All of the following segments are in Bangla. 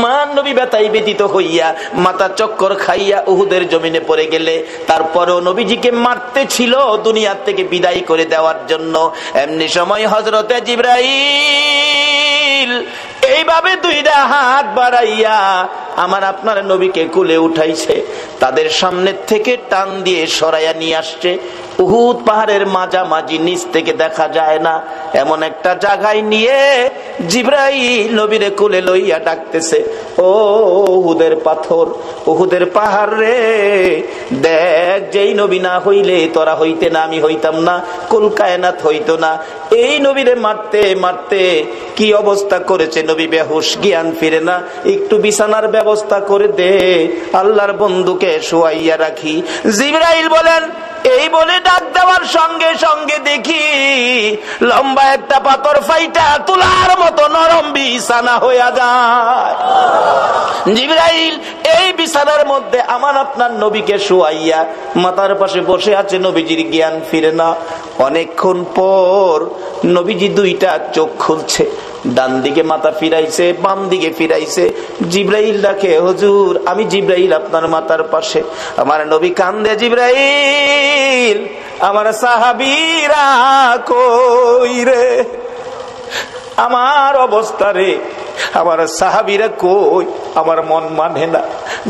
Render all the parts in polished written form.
মান নবী ব্যথায় ব্যথিত হইয়া মাথা চক্কর খাইয়া উহুদের জমিনে পড়ে গেলে তারপরেও নবীজিকে মারতে ছিল দুনিয়া থেকে বিদায় করে দেওয়ার জন্য। এমনি সময় হযরতে জিবরাইল এইভাবে দুইটা হাত বাড়াইয়া আমার আপনার নবীকে কুলে উঠাইছে, তাদের সামনে থেকে টান দিয়ে সরাইয়া নিয়ে আসছে। উহুদ পাহাড়ের মাঝামাঝি নিচ থেকে দেখা যায় না এমন একটা জায়গায় নিয়ে জিবরাইল নবীরে কুলে লইয়া ডাকতেছে, ও উহুদের পাথর, উহুদের পাহাড় রে, দেখ যেই নবী না হইলে তোরা হইতে না, আমি হইতাম না, কুল কায়নাত হইতো না। এই নবীরে মারতে মারতে কি অবস্থা করেছে, নবী বেহুশ, জ্ঞান ফিরে না, একটু বিছানার ব্যবস্থা করে দে, আল্লাহর বন্ধুকে শোয়াইয়া রাখি। জিবরাইল বলেন, এই বলে ডাক দেওয়ার সঙ্গে সঙ্গে দেখি লম্বা একটা পাথর ফাইটা তুলার মতো নরম বিছানা হইয়া যায়। জিবরাইল এই বিছানার মধ্যে আমার আপনার নবীকে শোয়াইয়া মাথার পাশে বসে আছে, নবীজির জ্ঞান ফিরে না। অনেকক্ষণ পর নবীজি দুইটা চোখ খুলছে, ডান দিকে মাথা ফিরাইছে, বাম দিকে ফিরাইছে। জিবরাইল ডাকে, হুজুর আমি জিবরাইল আপনার মাথার পাশে। আমার নবী কান্দে, জিবরাইল আমার সাহাবীরা কই রে, আমার অবস্থা রে, আমার সাহাবীরা কই, আমার মন মানে না।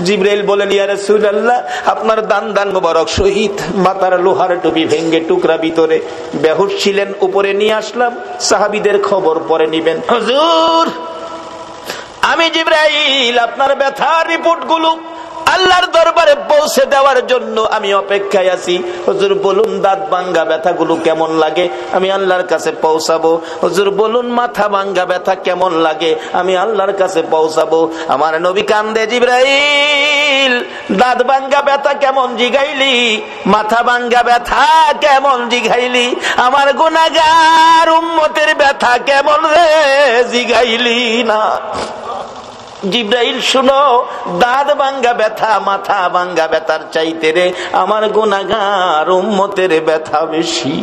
জিবরাইল বলেন, ইয়া রাসূলুল্লাহ আপনার দান দান মোবারক শহীদ, মাথার লোহার টুপি ভেঙ্গে টুকরা ভিতরে, বেহুশ ছিলেন, উপরে নিয়ে আসলাম, সাহাবীদের খবর পরে নিবেন। হুজুর আমি জিবরাইল আপনার ব্যথার রিপোর্ট গুলো আল্লাহর দরবারে পৌঁছে দেওয়ার জন্য আমি অপেক্ষায় আছি। হুজুর বলুন দাঁত ভাঙ্গা ব্যথাগুলো কেমন লাগে, আমি আল্লাহর কাছে পৌঁছাবো। হুজুর বলুন মাথা ভাঙ্গা ব্যথা কেমন লাগে, আমি আল্লাহর কাছে পৌঁছাবো। আমার নবী কান্দে, জিবরাইল দাঁত ভাঙ্গা ব্যথা কেমন জিগাইলি, মাথা ভাঙ্গা ব্যথা কেমন জিগাইলি, আমার গুনাহগার উম্মতের ব্যথা কেমন রে জিগাইলি না। জিবরাইল শুনো, দাঁত ভাঙ্গা ব্যথা মাথা ভাঙ্গা ব্যথার চাইতে রে আমার গুনাহগার উম্মতের ব্যথা বেশি।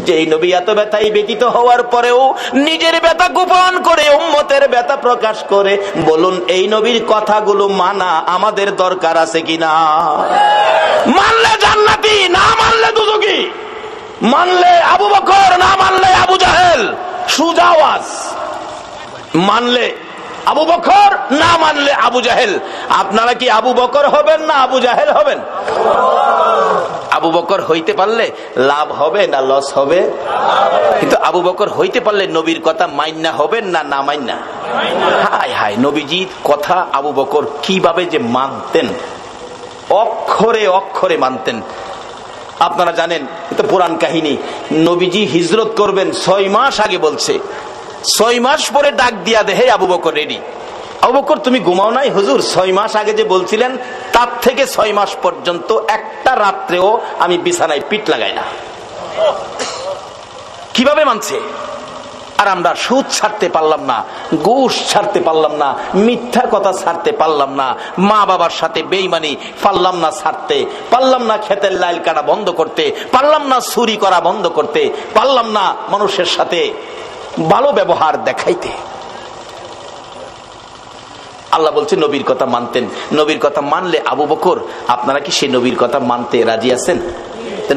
যেই নবী এত ব্যথায় ব্যতীত হওয়ার পরেও নিজের ব্যথা গোপন করে উম্মতের ব্যথা প্রকাশ করে, বলুন এই নবীর কথাগুলো মানা আমাদের দরকার আছে কিনা? মানলে জান্নাতি, না মানলে দুজকি। মানলে আবু বকর, না মানলে আবু জাহেল। সুজা আওয়াজ, মানলে আবু বকর, না মানলে আবু জাহেল। আপনারা কি আবু বকর হবেন না আবু জাহেল হবেন? আবু বকর হইতে পারলে লাভ হবে না লস হবে? কিন্তু আবু বকর হইতে পারলে নবীর কথা মাইন্না হবেন না না মাইন্না? হায় হায়, নবীজির কথা আবু বকর কিভাবে যে মানতেন, অক্ষরে অক্ষরে মানতেন। আপনারা জানেন এটা পুরাণ কাহিনী, নবীজি হিজরত করবেন 6 মাস আগে বলছে, 6 মাস পরে ডাক দিয়া দে, হে আবু বকর রেডি। আবু বকর তুমি ঘুমাও নাই হুজুর? 6 মাস আগে যে বলছিলেন তার থেকে 6 মাস পর্যন্ত একটা রাত্রেও আমি বিছানায় পিঠ লাগাই না। কিভাবে মানছে? আর আমরা সুদ ছাড়তে পারলাম না, ঘুষ ছাড়তে পারলাম না, মিথ্যা কথা ছাড়তে পারলাম না, মা বাবার সাথে বেঈমানি পারলাম না ছাড়তে, পারলাম না ক্ষেতের লাইল কাটা বন্ধ করতে, পারলাম না চুরি করা বন্ধ করতে, পারলাম না মানুষের সাথে ভালো ব্যবহার দেখাইতে। আল্লাহ বলছে নবীর কথা মানতেন। নবীর কথা মানলে আবু বকর, আপনারা কি সেই নবীর কথা মানতে রাজি আছেন?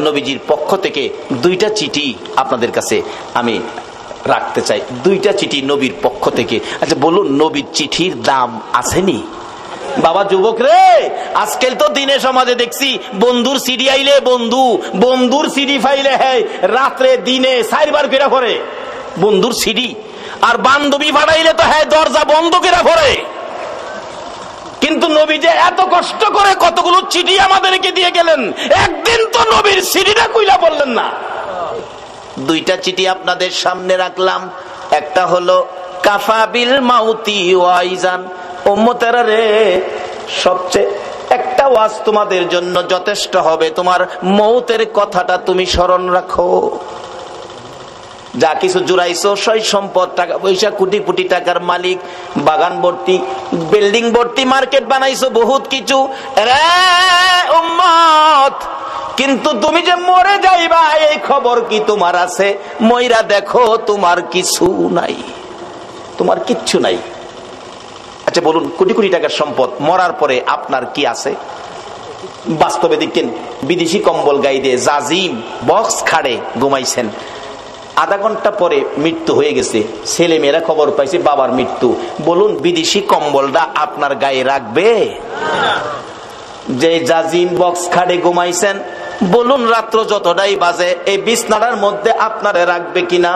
নবীজির পক্ষ থেকে 2টা চিঠি আপনাদের কাছে আমি রাখতে চাই, 2টা চিঠি নবীর পক্ষ থেকে। আচ্ছা বলুন, নবীর চিঠির দাম আসেনি? বাবা যুবক রে, আজকাল তো দিনে সমাজে দেখছি বন্ধুর সিডি আইলে বন্ধুর সিডি ফাইলে হ্যাঁ রাত্রে দিনে 4 বার ফেরা করে বন্ধুর সিডি, আর বান্ধবী ফাটাইলে তো হ্যাঁ দরজা বন্ধ করে ভরে। কিন্তু নবী যে এত কষ্ট করে কতগুলো চিঠি আমাদেরকে দিয়ে গেলেন, একদিন তো নবীর সিডিটা কইলা বললেন না। 2টা চিঠি আপনাদের সামনে রাখলাম। একটা হলো কাফাবিল মাউতি ওয়াইজান, উম্মতেরা রে সবচেয়ে একটা ওয়াজ তোমাদের জন্য যথেষ্ট হবে, তোমার মৌতের কথাটা তুমি স্মরণ রাখো। যা কিছু জুড়াইছো, সই সম্পদ, টাকা পয়সা, কোটি কোটি টাকার মালিক, বাগান ভর্তি, বিল্ডিং ভর্তি, মার্কেট বানাইছো, বহুত কিছু রে উম্মত, কিন্তু তুমি যে মরে যাইবা এই খবর কি তোমার আছে? মইরা দেখো তোমার কিছু নাই, তোমার কিচ্ছু নাই। আচ্ছা বলুন, কোটি কোটি টাকার সম্পদ, মরার পরে আপনার কি আছে? বাস্তবে দেখেন, বিদেশি কম্বল গায়ে দিয়ে জাজিম বক্স খাড়ে ঘুমাইছেন, আধা ঘন্টা পরে মৃত্যু হয়ে গেছে, ছেলে মেয়েরা খবর পাইছে বাবার মৃত্যু। বলুন, বিদেশি কম্বলটা আপনার গায়ে রাখবে? যে জাজিম বক্স খাড়ে ঘুমাইছেন, বলুন রাত্র যতটাই বাজে এই বিছনাটার মধ্যে আপনারে রাখবে কিনা?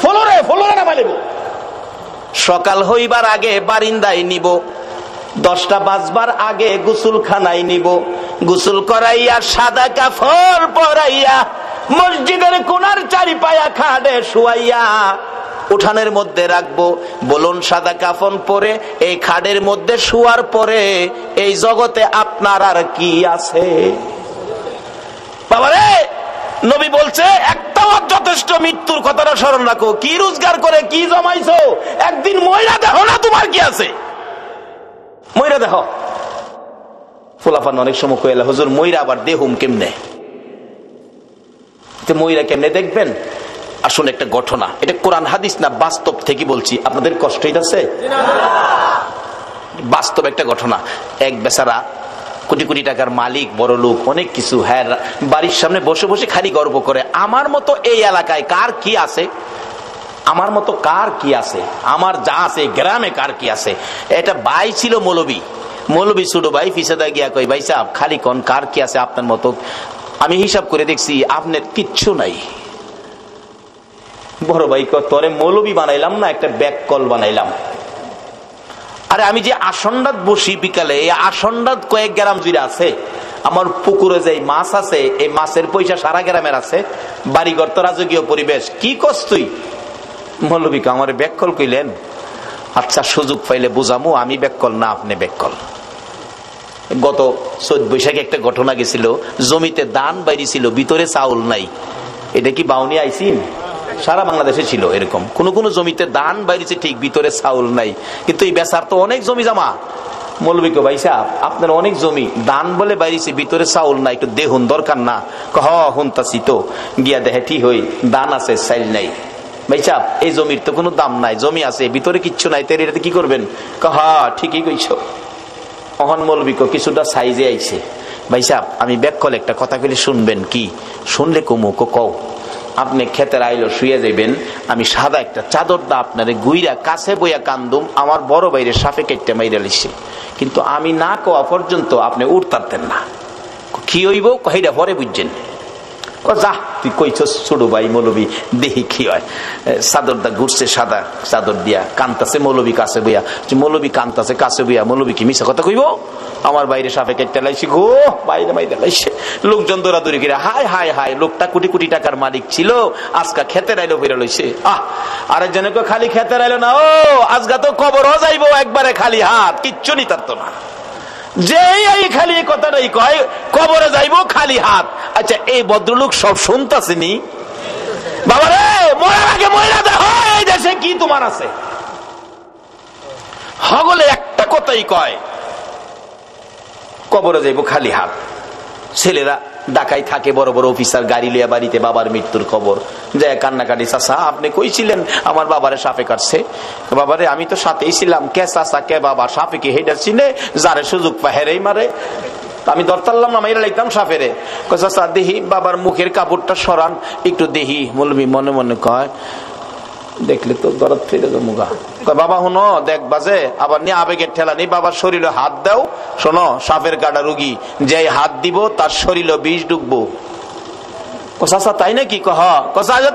ফলোরে ফলোরে না মালিব। সকাল হইবার আগে বারিন্দায় নিব, 10টা বাজবার আগে গোসলখানায় নিব, গোসল করাইয়া সাদা কাপড় পরাইয়া মসজিদের কোনার চারিপায়া খাটে শুয়াইয়া উঠানের মধ্যে রাখবো। বলুন, সাদা কাফন পরে এই খাটের মধ্যে শুয়ার পরে এই জগতে আপনার আর কি আছে? বাবারে, নবী বলছে একটাও যথেষ্ট, মৃত্যুর কথাটা স্মরণ রাখো। কি রোজগার করে কি জমাইছো, একদিন ময়রা দেখো না তোমার কি আছে, ময়রা দেখো। ফুলাফান অনেক সময় কইলা, হুজুর ময়রা আবার দেহুম কেমনে? ময়রা কেমনে দেখবেন? আসলে একটা ঘটনা, এটা কোরআন হাদিস না, বাস্তব থেকে বলছি, আপনাদের কষ্ট হইতাছে? বাস্তব একটা ঘটনা। এক বেচারা কোটি কোটি টাকার মালিক, বড় লোক, অনেক কিছু, হ্যাঁ, বাড়ির সামনে বসে বসে খালি গর্ব করে, আমার মতো এই এলাকায় কার কি আছে, আমার মতো কার কি আছে, আমার যা আছে গ্রামে কার কি আছে। এটা ভাই ছিল মৌলবী, মৌলবী ছোট ভাই ফিসাদা গিয়া কই, ভাই সাহেব খালি কোন কার কি আছে আপনার মতো? আমি হিসাব করে দেখছি আপনার কিচ্ছু নাই। বড় ভাই কয়, তোরে মৌলবী বানাইলাম না, একটা ব্যাক কল বানাইলাম। আরে আমি যে আসন্ডাত বসি বিকালে, এই আসন্ডাত কয়েক গ্রাম জুড়ে আছে, আমার পুকুরে যে মাছ আছে এই মাছের পয়সা সারা গ্রামের আছে, বাড়িঘর তো রাজকীয় পরিবেশ। কি করছ তুই? মৌলবীকে আমার ব্যাককল কইলেন? আচ্ছা, সুযোগ পাইলে বুঝামু, আমি ব্যাককল না, আপনি ব্যাককল। গত 14 বৈশাখে একটা ঘটনা গেছিল, জমিতে ধান বাইরে ছিল, ভিতরে চাউল নাই। এটা কি বাউনি আইসিন? সারা বাংলাদেশে ছিল এরকম, কোন কোন জমিতে ধান বাইরেছে ঠিক, ভিতরে চাউল নাই। কিন্তু এই বেচার তো অনেক জমি জমা। মৌলবীকে, ভাই সাহেব আপনার অনেক জমি, ধান বলে বাইরেছে, ভিতরে চাউল নাই, একটু দেখুন দরকার না? হুনতাছি তো। গিয়া দেখে ঠিক হই, ধান আছে চাইল নাই। ভাই সাহেব এই জমির তো কোনো দাম নাই, জমি আছে ভিতরে কিচ্ছু নাই, তাই এটাতে কি করবেন? ঠিকই কইছ। অহন মৌলবীকে কিছুটা সাইজে আইছে, ভাই সাহেব আমি ব্যাককল একটা কথা কইলে শুনবেন কি? শুনলে কমু কও। আপনি ক্ষেতের আইলো শুয়ে যাইবেন, আমি সাদা একটা চাদর দা আপনারে গুইরা কাছে বইয়া কান্দুম, আমার বড় বাইরে সাপে কেটে মাইরা লিছে, কিন্তু আমি না কোয়া পর্যন্ত আপনি উঠতারতেন না। কি হইব কইরা পরে বুঝছেন? যা তুই কইছ ছোট ভাই মৌলবী, দেখি কি হয়। চাদরটা ঘুরছে, সাদা চাদর দিয়া কান্তাছে মৌলবী কাছে বইয়া। মৌলবী কান্তাছে কাছে বইয়া, মৌলবী কি মিশা কথা কইব? আমার বাইরে সাপে কেটে লাইছি গো, বাইরে বাইরে লাইছে। লোকজন দৌড়াদৌড়ি করে, হায় হায় হায়, লোকটা কোটি কোটি টাকার মালিক ছিল, আজকা খেতে রাইলো ফিরে লইছে। আরেকজনে খালি খেতে রাইলো না, ও আজকা তো কবরও যাইবো একবারে খালি হাত, কিচ্ছু নি তার তো না। যে এই খালি কথাটাই কয়, কবরে যাইবো খালি হাত। আচ্ছা, এই ভদ্রলোক সব শুনতাছেনি? বাবারে, মরার আগে ময়রা দেখো এই দেশে কি তোমার আছে। হগলে একটা কথাই কয়, কবরে যাইবো খালি হাত। ছেলেরা ঢাকায় থাকে, বড় বড় অফিসার, গাড়ি লিয়া বাড়িতে বাবার মৃত্যুর খবর যায় কান্নাকাটি। চাচা আপনি কইছিলেন আমার বাবারে সাপে কাটছে? বাবারে আমি তো সাথেই ছিলাম। কে চাচা কে বাবা? সাপে কি হেডার চিনে? যারে সুযোগ পা হেরেই মারে। আমি দরতারলাম না, মাইরা লাইতাম সাপেরে। চাচা দেহি বাবার মুখের কাপড়টা সরান একটু দেহি। মৌলবী মনে মনে কয়, দেখলে তো দরদ ফিরে মুগা। বাবা হুনো দেখ বাজে, আবার নিয়ে আবেগের ঠেলা নেই, বাবার শরীরে হাত দাও। শোনো, সাপের কাটা রুগী, যে হাত দিব তার শরীরে বিষ ঢুকবো। চাচা তাই নাকি?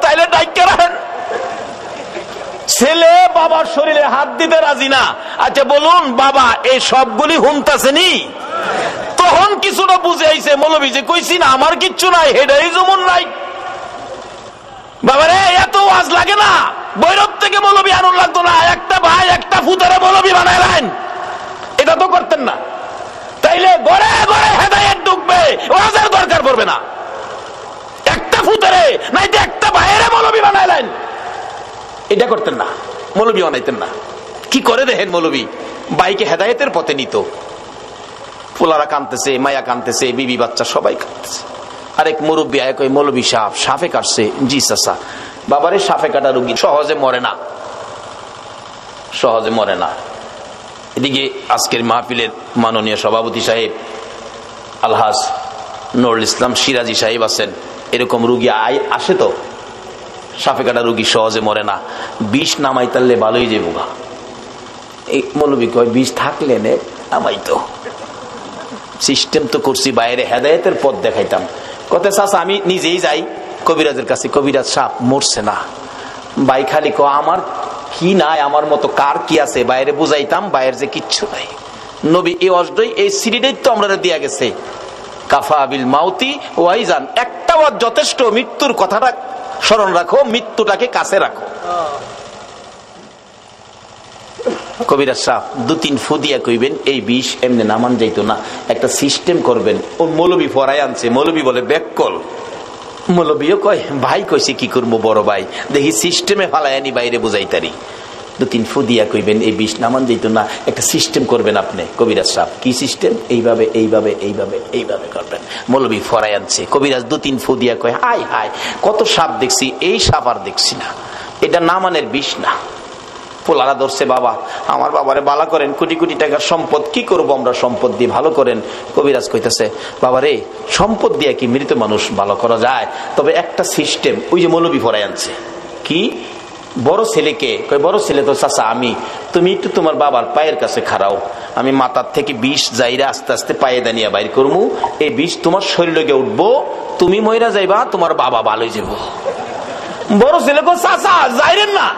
তাইলে ডাইকে রাখেন। ছেলে বাবার শরীরে হাত দিতে রাজি না। আচ্ছা বলুন, বাবা এই সবগুলি হুনতাছেনি? তখন কিছুটা বুঝে আইছে, মৌলবী যে কইছি না আমার কিচ্ছু নাই, হেডাই যেমন নাই। বাবারে এত ওয়াজ লাগে না, বৈরব থেকে মৌলবী আনুন লাগতো না, একটা ভাই একটা ফুতারে মৌলবী বানাইলেন, এটা তো করতেন না। তাইলে গড়ে গড়ে হেদায়েত ঢুকবে, ওয়াজের দরকার পড়বে না। একটা ফুতারে নাইতে একটা ভাইয়েরে মৌলবী বানাইলেন, এটা করতেন না, মৌলবী বানাইতেন না। কি করে দেখেন মৌলবী ভাইকে হেদায়েতের পথে নিত। পোলারা কানতেছে, মায়া কানতেছে, বিবি বাচ্চা সবাই কানতেছে। আরেক মুরব্বী আয় কই, মৌলবী সাহেব সাপে কাটছে। জি চাচা। বাবারে সাপে কাটা রুগী সহজে মরে না, সহজে মরে না। এদিকে আজকের মাহফিলের মাননীয় সভাপতি সাহেব আলহাজ নুরুল ইসলাম সিরাজি সাহেব আছেন। এরকম রুগী আসে তো, সাপে কাটা রুগী সহজে মরে না, বিষ নামাই তারলে ভালোই যাবো গা। এই মৌলবী কয় বিষ থাকলে নে নামাই তো, সিস্টেম তো করছি, বাইরে হেদায়েতের পথ দেখাইতাম। কথা চাচা আমি নিজেই যাই কবিরাজের কাছে, কবিরাজ সাপ মরছে না। ভাই খালি আমার কি নাই, আমার মতো কার কি আছে, বাইরে বুঝাইতাম, বাইরে যে কিচ্ছু নাই। নবী এই অজডই এই সিরিডেই তো আমরা দিয়া গেছে, কাফা বিল মাউতি ওয়াইজান, একটা ওয়াজ যথেষ্ট। মৃত্যুর কথাটা স্মরণ রাখো, মৃত্যুটাকে কাছে রাখো। কবিরাজ সাহেব 2-3 ফু দিয়া কইবেন এই বিষ এমনি নামান যাইতো না, একটা সিস্টেম করবেন। ও মৌলবী ফরাই আনছে, মৌলবী বলে ব্যাককল। মৌলবীও কয় ভাই কইছে কি করবো বড় ভাই, দেখি সিস্টেমে ফালাই আনি বাইরে বুঝাইতারি। 2-3 ফু দিয়া কইবেন এই বিষ নামান যাইত না, একটা সিস্টেম করবেন আপনি। কবিরাজ সাহেব কি সিস্টেম? এইভাবে এইভাবে এইভাবে এইভাবে করবেন। মৌলবী ফরাই আনছে, কবিরাজ 2-3 ফু দিয়া কয় হাই হাই কত সাপ দেখছি, এই সাপ আর দেখছি না, এটা নামানের বিষ না। পোলারা ধরছে, বাবা আমার বাবারে বালা করেন, কোটি কোটি টাকার সম্পদ, কি করব আমরা সম্পদ দিয়ে, ভালো করেন। কবিরাজ কইতেছে বাবা রে, সম্পদ দিয়ে কি মৃত মানুষ ভালো করা যায়? তবে একটা সিস্টেম, ওই যে মৌলবী ফরাই আনছে। কি? বড় ছেলেকে কই, বড় ছেলে তো চাচা আমি, তুমি একটু তোমার বাবার পায়ের কাছে খাড়াও, আমি মাথার থেকে বিষ যাইরা আস্তে আস্তে পায়ে দানিয়া বাইর করবো, এই বিষ তোমার শরীরে গিয়ে উঠবো, তুমি মইরা যাইবা, তোমার বাবা ভালো হয়ে যাবো। বড় ছেলে কো চাচা যাইরেন না,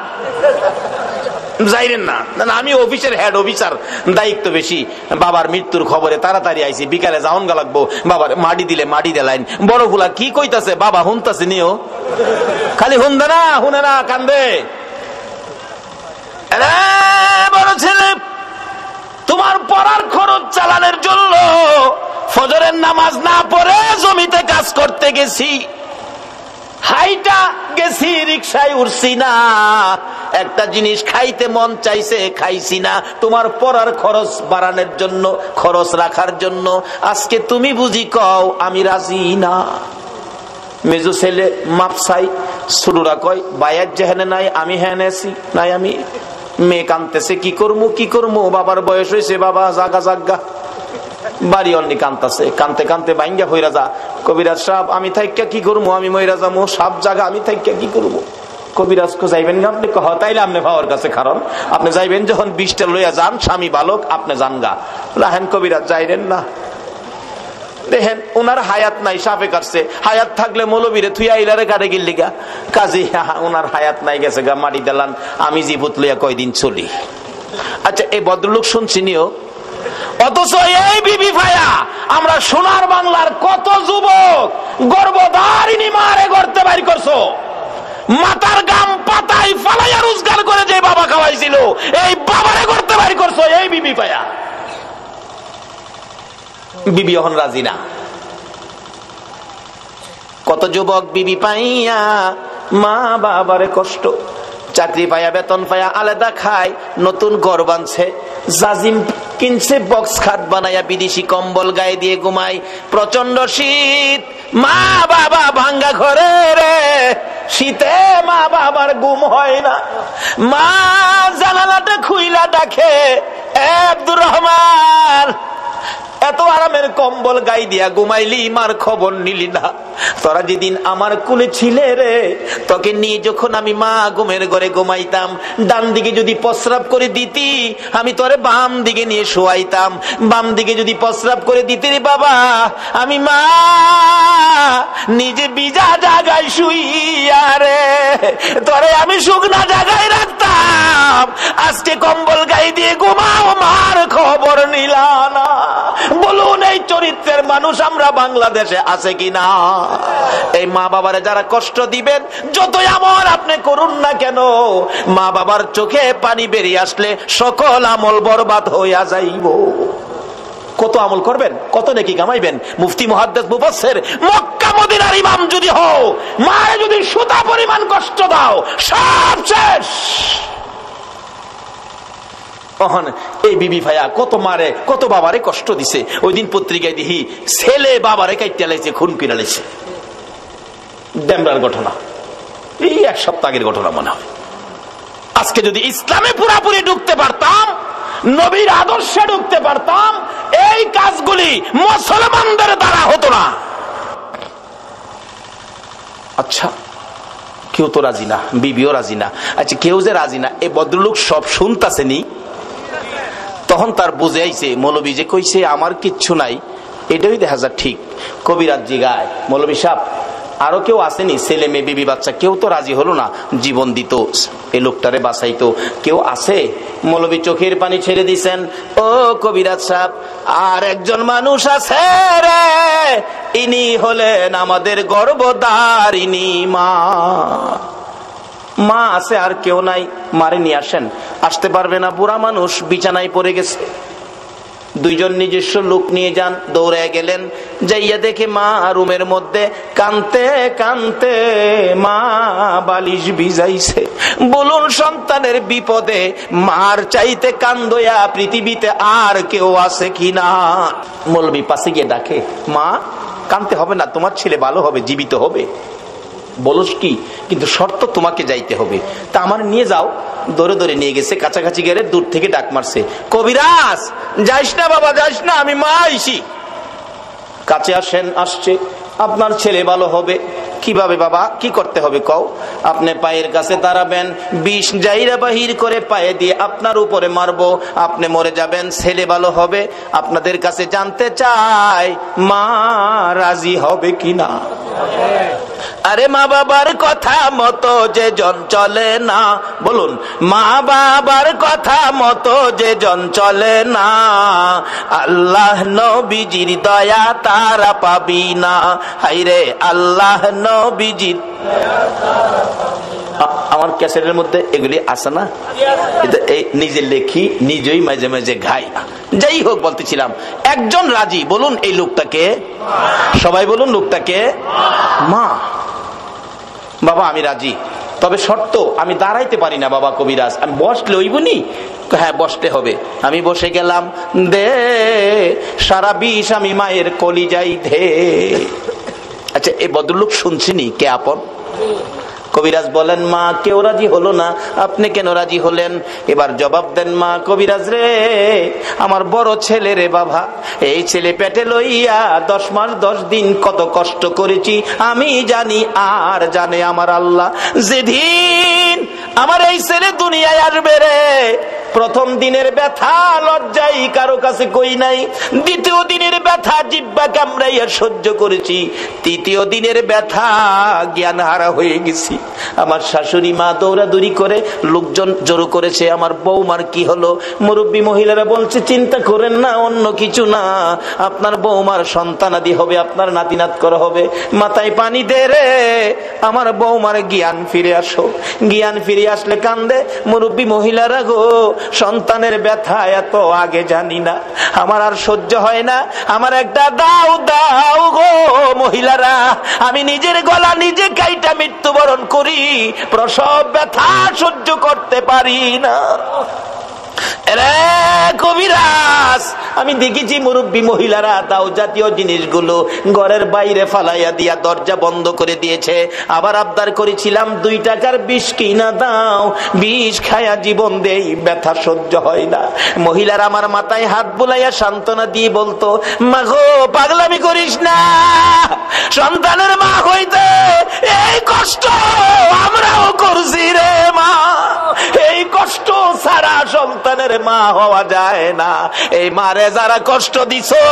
যাইরেন না, আমি অফিসের হেড অফিসার, দায়িত্ব বেশি, বাবার মৃত্যুর খবরে তাড়াতাড়ি আইছি, বিকালে যাওন গা লাগবো, বাবার মাটি দিলে মাটি দেলাইন। বড় ফুলা কি কইতাছে, বাবা হুনতাছে নিও, খালি হুনদে না, হুনে না, কান্দে। বড় ছেলে তোমার পড়ার খরচ চালানোর জন্য ফজরের নামাজ না পড়ে জমিতে কাজ করতে গেছি, হাইটা গেছি, রিক্সায় উঠছি না, একটা জিনিস খাইতে মন চাইছে খাইছি না, তোমার পড়ার খরচ বাড়ানোর জন্য, খরচ রাখার জন্য। আজকে তুমি বুঝি কও আমি রাজি না। মেজু ছেলে মাপসাই, ছোটরা কয় বাইয়ার যেহেনে নাই, আমি হেনে আছি নাই, আমি মেয়ে কানতেছে, কি করবো কি করবো, বাবার বয়স হয়েছে, বাবা জাগা জাগা। বাড়ি অন্যি কানতেছে, কানতে কানতে বাইঙ্গা হইরা যা। কবিরাজ সাহেব আমি থাইকা কি করবো, আমি মইরা যাবো, সাপ জাগা, আমি থাইকা কি করবো। কবিরাজ কো যাইবেন না আপনি? কহ তাইলে আপনি ভাওয়ার কাছে কারণ আপনি যাইবেন যখন বিষটা লইয়া যান, স্বামী বালক, আপনি যান গা। রাহেন কবিরাজ যাইরেন না, দেখেন ওনার হায়াত নাই, সাপে কাটছে, হায়াত থাকলে মৌলবীরে থুইয়া ইলারে কাটে গিল্লি গা, কাজী ওনার হায়াত নাই, গেছে গা, মাটি দিলান, আমি জীবত লইয়া কয়দিন চলি। আচ্ছা এই ভদ্রলোক শুনছি নিও, অথচ এই বিবি ভাইয়া আমরা সোনার বাংলার কত যুবক গর্ভধারিণী মারে গর্তে বাইর করছো, মাথার গাম পাতায় ফালাইয়া রোজগার করে যে বাবা খাওয়াইছিল, এই বাবারে গর্তে বাইর করছো এই বিবি ভাইয়া। বিবি এখন রাজি না। কত যুবক বিবি পাইয়া মা বাবারে কষ্ট, চাকরি পাইয়া বেতন পাইয়া আলাদা খায়, নতুন ঘর বানছে, জাজিম কিনছে, বক্স খাট বানাইয়া বিদেশি কম্বল গায়ে দিয়ে ঘুমাই, প্রচন্ড শীত, মা বাবা ভাঙ্গা ঘরে রে, শীতে মা বাবার ঘুম হয় না, মা জানালাটা খুইলা ডাকে আব্দুর রহমান, এত আরামের কম্বল গাই দিয়া ঘুমাইলি, মার খবর নিলি না। তোরা যেদিন আমার কুলে ছিলে রে, তোকে নিয়ে যখন আমি মা ঘুমের ঘরে ঘুমাইতাম, ডান দিকে যদি প্রস্রাব করে দিতি আমি তোরে বাম দিকে নিয়ে শোয়াইতাম, বাম দিকে যদি প্রস্রাব করে দিতি রে বাবা, আমি মা নিজে বিজা জায়গায় শুইয়া রে তোরে আমি শুকনা জায়গায় রাখতাম, আজকে কম্বল গাই দিয়ে ঘুমাও, মার খবর নিলা না। বলুন এই চরিত্রের মানুষ আমরা বাংলাদেশে আছে কিনা? এই মা বাবারে যারা কষ্ট দিবেন, যতই আমল আপনি করুন না কেন, মা বাবার চোখে পানি বেরিয়ে আসলে সকল আমল বরবাদ হইয়া যাইব। কত আমল করবেন, কত নেকি কামাইবেন। মুফতি মুহাদ্দিস মুফাসসির মক্কা মদিনার ইমাম যদি হও, মায়ে যদি সুতা পরিমাণ কষ্ট দাও, সব শেষ। এই বিবি ভাইয়া কত মারে কত বাবারে কষ্ট দিছে। ওই দিন পত্রিকায় দেখি ছেলে বাবারে কাইটা লাইছে, খুন কিনা লাইছে। ডেমরার ঘটনা, এই 1 সপ্তাহ আগের ঘটনা মনে হয়। আজকে যদি ইসলামে পুরাপুরি ঢুকতে পারতাম, নবীর আদর্শে ঢুকতে পারতাম, এই কাজগুলি মুসলমানদের দ্বারা হতো না। আচ্ছা, কেউ তো রাজি না, বিবিও রাজি না। আচ্ছা, কেউ যে রাজি না, এই ভদ্রলোক সব শুনতাছেনি। তখন তার বুঝে আইছে মৌলবী যে কইছে আমার কিচ্ছু নাই, এটাই দেখা যায় ঠিক। কবিরাজ জিগায়, মৌলবী সাহেব আরো কেউ আসেনি? ছেলে মেয়ে বিবি বাচ্চা কেউ তো রাজি হলো না, জীবন দিত, এই লোকটারে বাঁচাইতো, কেউ আছে? মৌলবী চোখের পানি ছেড়ে দিছেন, ও কবিরাজ সাহেব, আর একজন মানুষ আছে রে, ইনি হলেন আমাদের গর্ভধারিণী মা। মা আছে, আর কেউ নাই, মারে নিয়ে আসেন। আসতে পারবে না, বুড়া মানুষ বিছানায় পড়ে গেছে। দুইজন নিজস্ব লোক নিয়ে যান, দৌড়ে গেলেন, যাইয়া দেখে মা রুমের মধ্যে কানতে কানতে মা বালিশ ভিজাইছে। বলুন, সন্তানের বিপদে মার চাইতে কান্দয়া পৃথিবীতে আর কেউ আছে কিনা? মৌলবী পাশে গিয়ে ডাকে, মা কানতে হবে না, তোমার ছেলে ভালো হবে, জীবিত হবে। বলস কি? কিন্তু শর্ত তোমাকে যাইতে হবে। তা আমার নিয়ে যাও। দৌড়ে দৌড়ে নিয়ে গেছে, কাছাকাছি গেলে দূর থেকে ডাক মারছে, কবিরাজ যাইস না বাবা, যাইস না, আমি মা আইছি। কাছে আসেন। আসছে, আপনার ছেলে ভালো হবে। কিভাবে বাবা, কি করতে হবে কও? আপনি পায়ের কাছে দাঁড়াবেন, বিষ জাইরা বাহির করে পায়ে দিয়ে আপনার উপরে মারবো, আপনি মরে যাবেন, ছেলে ভালো হবে। আপনাদের কাছে জানতে চাই মা রাজি হবে কিনা? আরে মা বাবার কথা মতো যে জন চলে না, বলুন, মা বাবার কথা মতো যে জন চলে না, আল্লাহ নবীজির দয়া তারা পাবি না। হাইরে আল্লাহ নবীজির। আমার ক্যাসেটের মধ্যে এগুলি আছে না, নিজে লেখি, নিজেই মাঝে মাঝে গাই। যাই হোক, বলতেছিলাম একজন রাজি। বলুন এই লোকটাকে, সবাই বলুন লোকটাকে মা। বাবা আমি রাজি, তবে শর্ত আমি দাঁড়াইতে পারি না বাবা কবিরাজ, আমি বসলে হইবনি? হ্যাঁ বসতে হবে। আমি বসে গেলাম, দে সারা বিষ আমি মায়ের কলিজাই ধে। আচ্ছা, এই ভদ্রলোক শুনছিনি কে আপন? কবিরাজ বলেন, মা কেউ রাজি হলো না, আপনি কেন রাজি হলেন? এবার জবাব দেন, মা কবিরাজ রে, আমার বড় ছেলে রে বাবা, এই ছেলে পেটে লইয়া 10 মাস 10 দিন কত কষ্ট করেছি আমি জানি, আর জানে আমার আল্লাহ। যেদিন আমার এই ছেলে দুনিয়ায় আসবে রে, প্রথম দিনের ব্যথা লজ্জাই কারো কাছে কই নাই, দ্বিতীয় দিনের ব্যথা জিহ্বা কামড়াইয়া সহ্য করেছি, তৃতীয় দিনের ব্যথা জ্ঞান হারা হয়ে গেছি। আমার শাশুড়ি মা দৌড়াদৌড়ি করে, লোকজন জড়ো করেছে, আমার বৌমার কি হলো? মুরব্বী মহিলারা বলছে, চিন্তা করেন না, অন্য কিছু না, আপনার বৌমার সন্তানাদি হবে, আপনার নাতিনাত করা হবে। মাথায় পানি দে রে, আমার বৌমার জ্ঞান ফিরে আসো। জ্ঞান ফিরে আসলে কান্দে মুরব্বী মহিলারা, গো সন্তানের ব্যথা এত আগে জানি না, আমার আর সহ্য হয় না, আমার একটা দাও দাও গো মহিলারা, আমি নিজের গলা নিজে কাইটা মৃত্যুবরণ করি, প্রসব ব্যথা সহ্য করতে পারি না। কবিরাজ, আমি দেখেছি মুরব্বী মহিলারা দাও জাতীয় জিনিসগুলো ঘরের বাইরে ফালাইয়া দিয়া দরজা বন্ধ করে দিয়েছে। আবার আবদার করেছিলাম 2 টাকার বিষ কিনা দাও, বিষ খায়া জীবন দেই, ব্যথা সহ্য হয় না। মহিলারা আমার মাথায় হাত বুলাইয়া সান্ত্বনা দিয়ে বলতো, মা গো পাগলামি করিস না, সন্তানের মা হইতে এই কষ্ট আমরাও করছি রে মা, এই কষ্ট ছাড়া সন্তানের মা হওয়া যায় না। এই মারে যারা কষ্ট দিছো,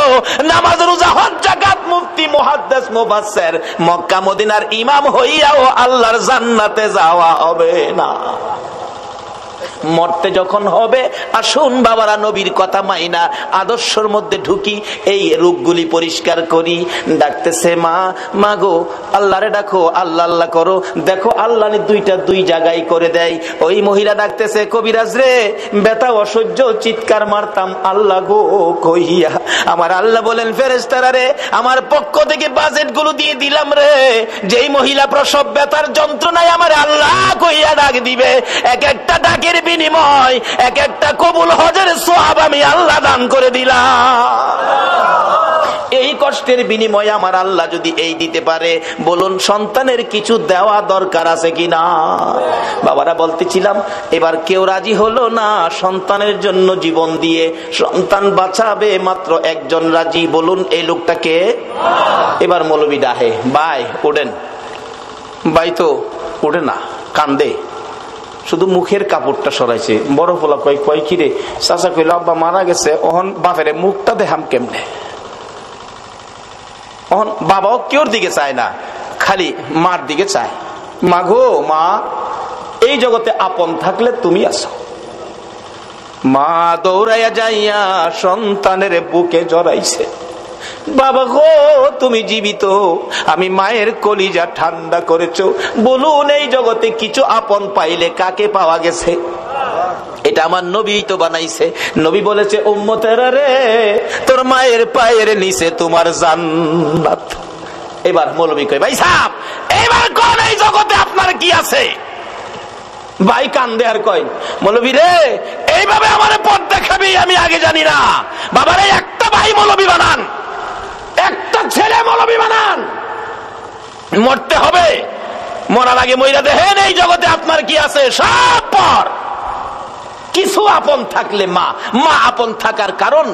নামাজ রোজা হজ যাকাত মুফতি মুহাদ্দিস মুফাসসির মক্কা মদিনার ইমাম হইয়াও আল্লাহর জান্নাতে যাওয়া হবে না। মরতে যখন হবে, আসুন বাবারা নবীর কথা মাইনা আদর্শের মধ্যে ঢুকি, এই রোগগুলি পরিষ্কার করি। ডাকতেছে মা, মা গো আল্লাহরে ডাকো, আল্লাহ আল্লাহ করো, দেখো আল্লাহ 2 জায়গায় করে দেয়। ওই মহিলা ডাকতেছে, কবিরাজ রে ব্যথা অসহ্য, চিৎকার মারতাম আল্লাহ গো কইয়া। আমার আল্লাহ বলেন, ফেরেশতারা রে, আমার পক্ষ থেকে বাজেট গুলো দিয়ে দিলাম রে, যেই মহিলা প্রসব ব্যথার যন্ত্রণায় আমার আল্লাহ কইয়া ডাক দিবে, এক একটা ডাকের বিনিময় এক একটা কবুল হজের সওয়াব আমি আল্লাহ দান করে দিলাম। এই কষ্টে কষ্টের বিনিময়ে আমার আল্লাহ যদি এই দিতে পারে, বলুন সন্তানের কিছু দেওয়া দরকার আছে কিনা? বাবারা বলতেছিলাম, এবার কেউ রাজি হলো না সন্তানের জন্য জীবন দিয়ে সন্তান বাঁচাবে, মাত্র একজন রাজি। বলুন এই লোকটাকে? এবার মৌলবি ডাহে, ভাই ওঠেন। ভাই তো ওঠে না, কান্দে, শুধু মুখের কাপড়টা সরাইছে। বড় ফোলা কয় কিরে? চাচা কইল আব্বা মারা গেছে, ওহন বাপের মুখটা দেখাম কেমনে? ওহন বাবাও কেউর দিকে চায় না, খালি মার দিকে চায়। মা গো মা, এই জগতে আপন থাকলে তুমি আছো। মা দৌড়াইয়া যাইয়া সন্তানের বুকে জড়াইছে, বাবা গো তুমি জীবিত, আমি মায়ের কলিজা ঠান্ডা করেছো। বলুন এই জগতে কিছু আপন পাইলে কাকে পাওয়া গেছে? এটা আমার নবী তো বানাইছে। নবী বলেছে, উম্মতেরা রে, তোর মায়ের পায়ের নিচে তোমার জান্নাত। এবার মৌলবী কয়, ভাই সাহেব এবার কোন এই জগতে আপনার কি আছে? ভাই কান্দে আর কয়, মৌলবী রে এইভাবে আমার পথ দেখাবি আমি আগে জানি না। বাবারে একটা ভাই মৌলবী বানান, একটা ছেলে মৌলবী বানান, মরতে হবে। মরার আগে মইরা দেখেন এই জগতে আপনার কি আছে। সব পর কিছু আপন থাকলে মা, মা আপন থাকার কারণ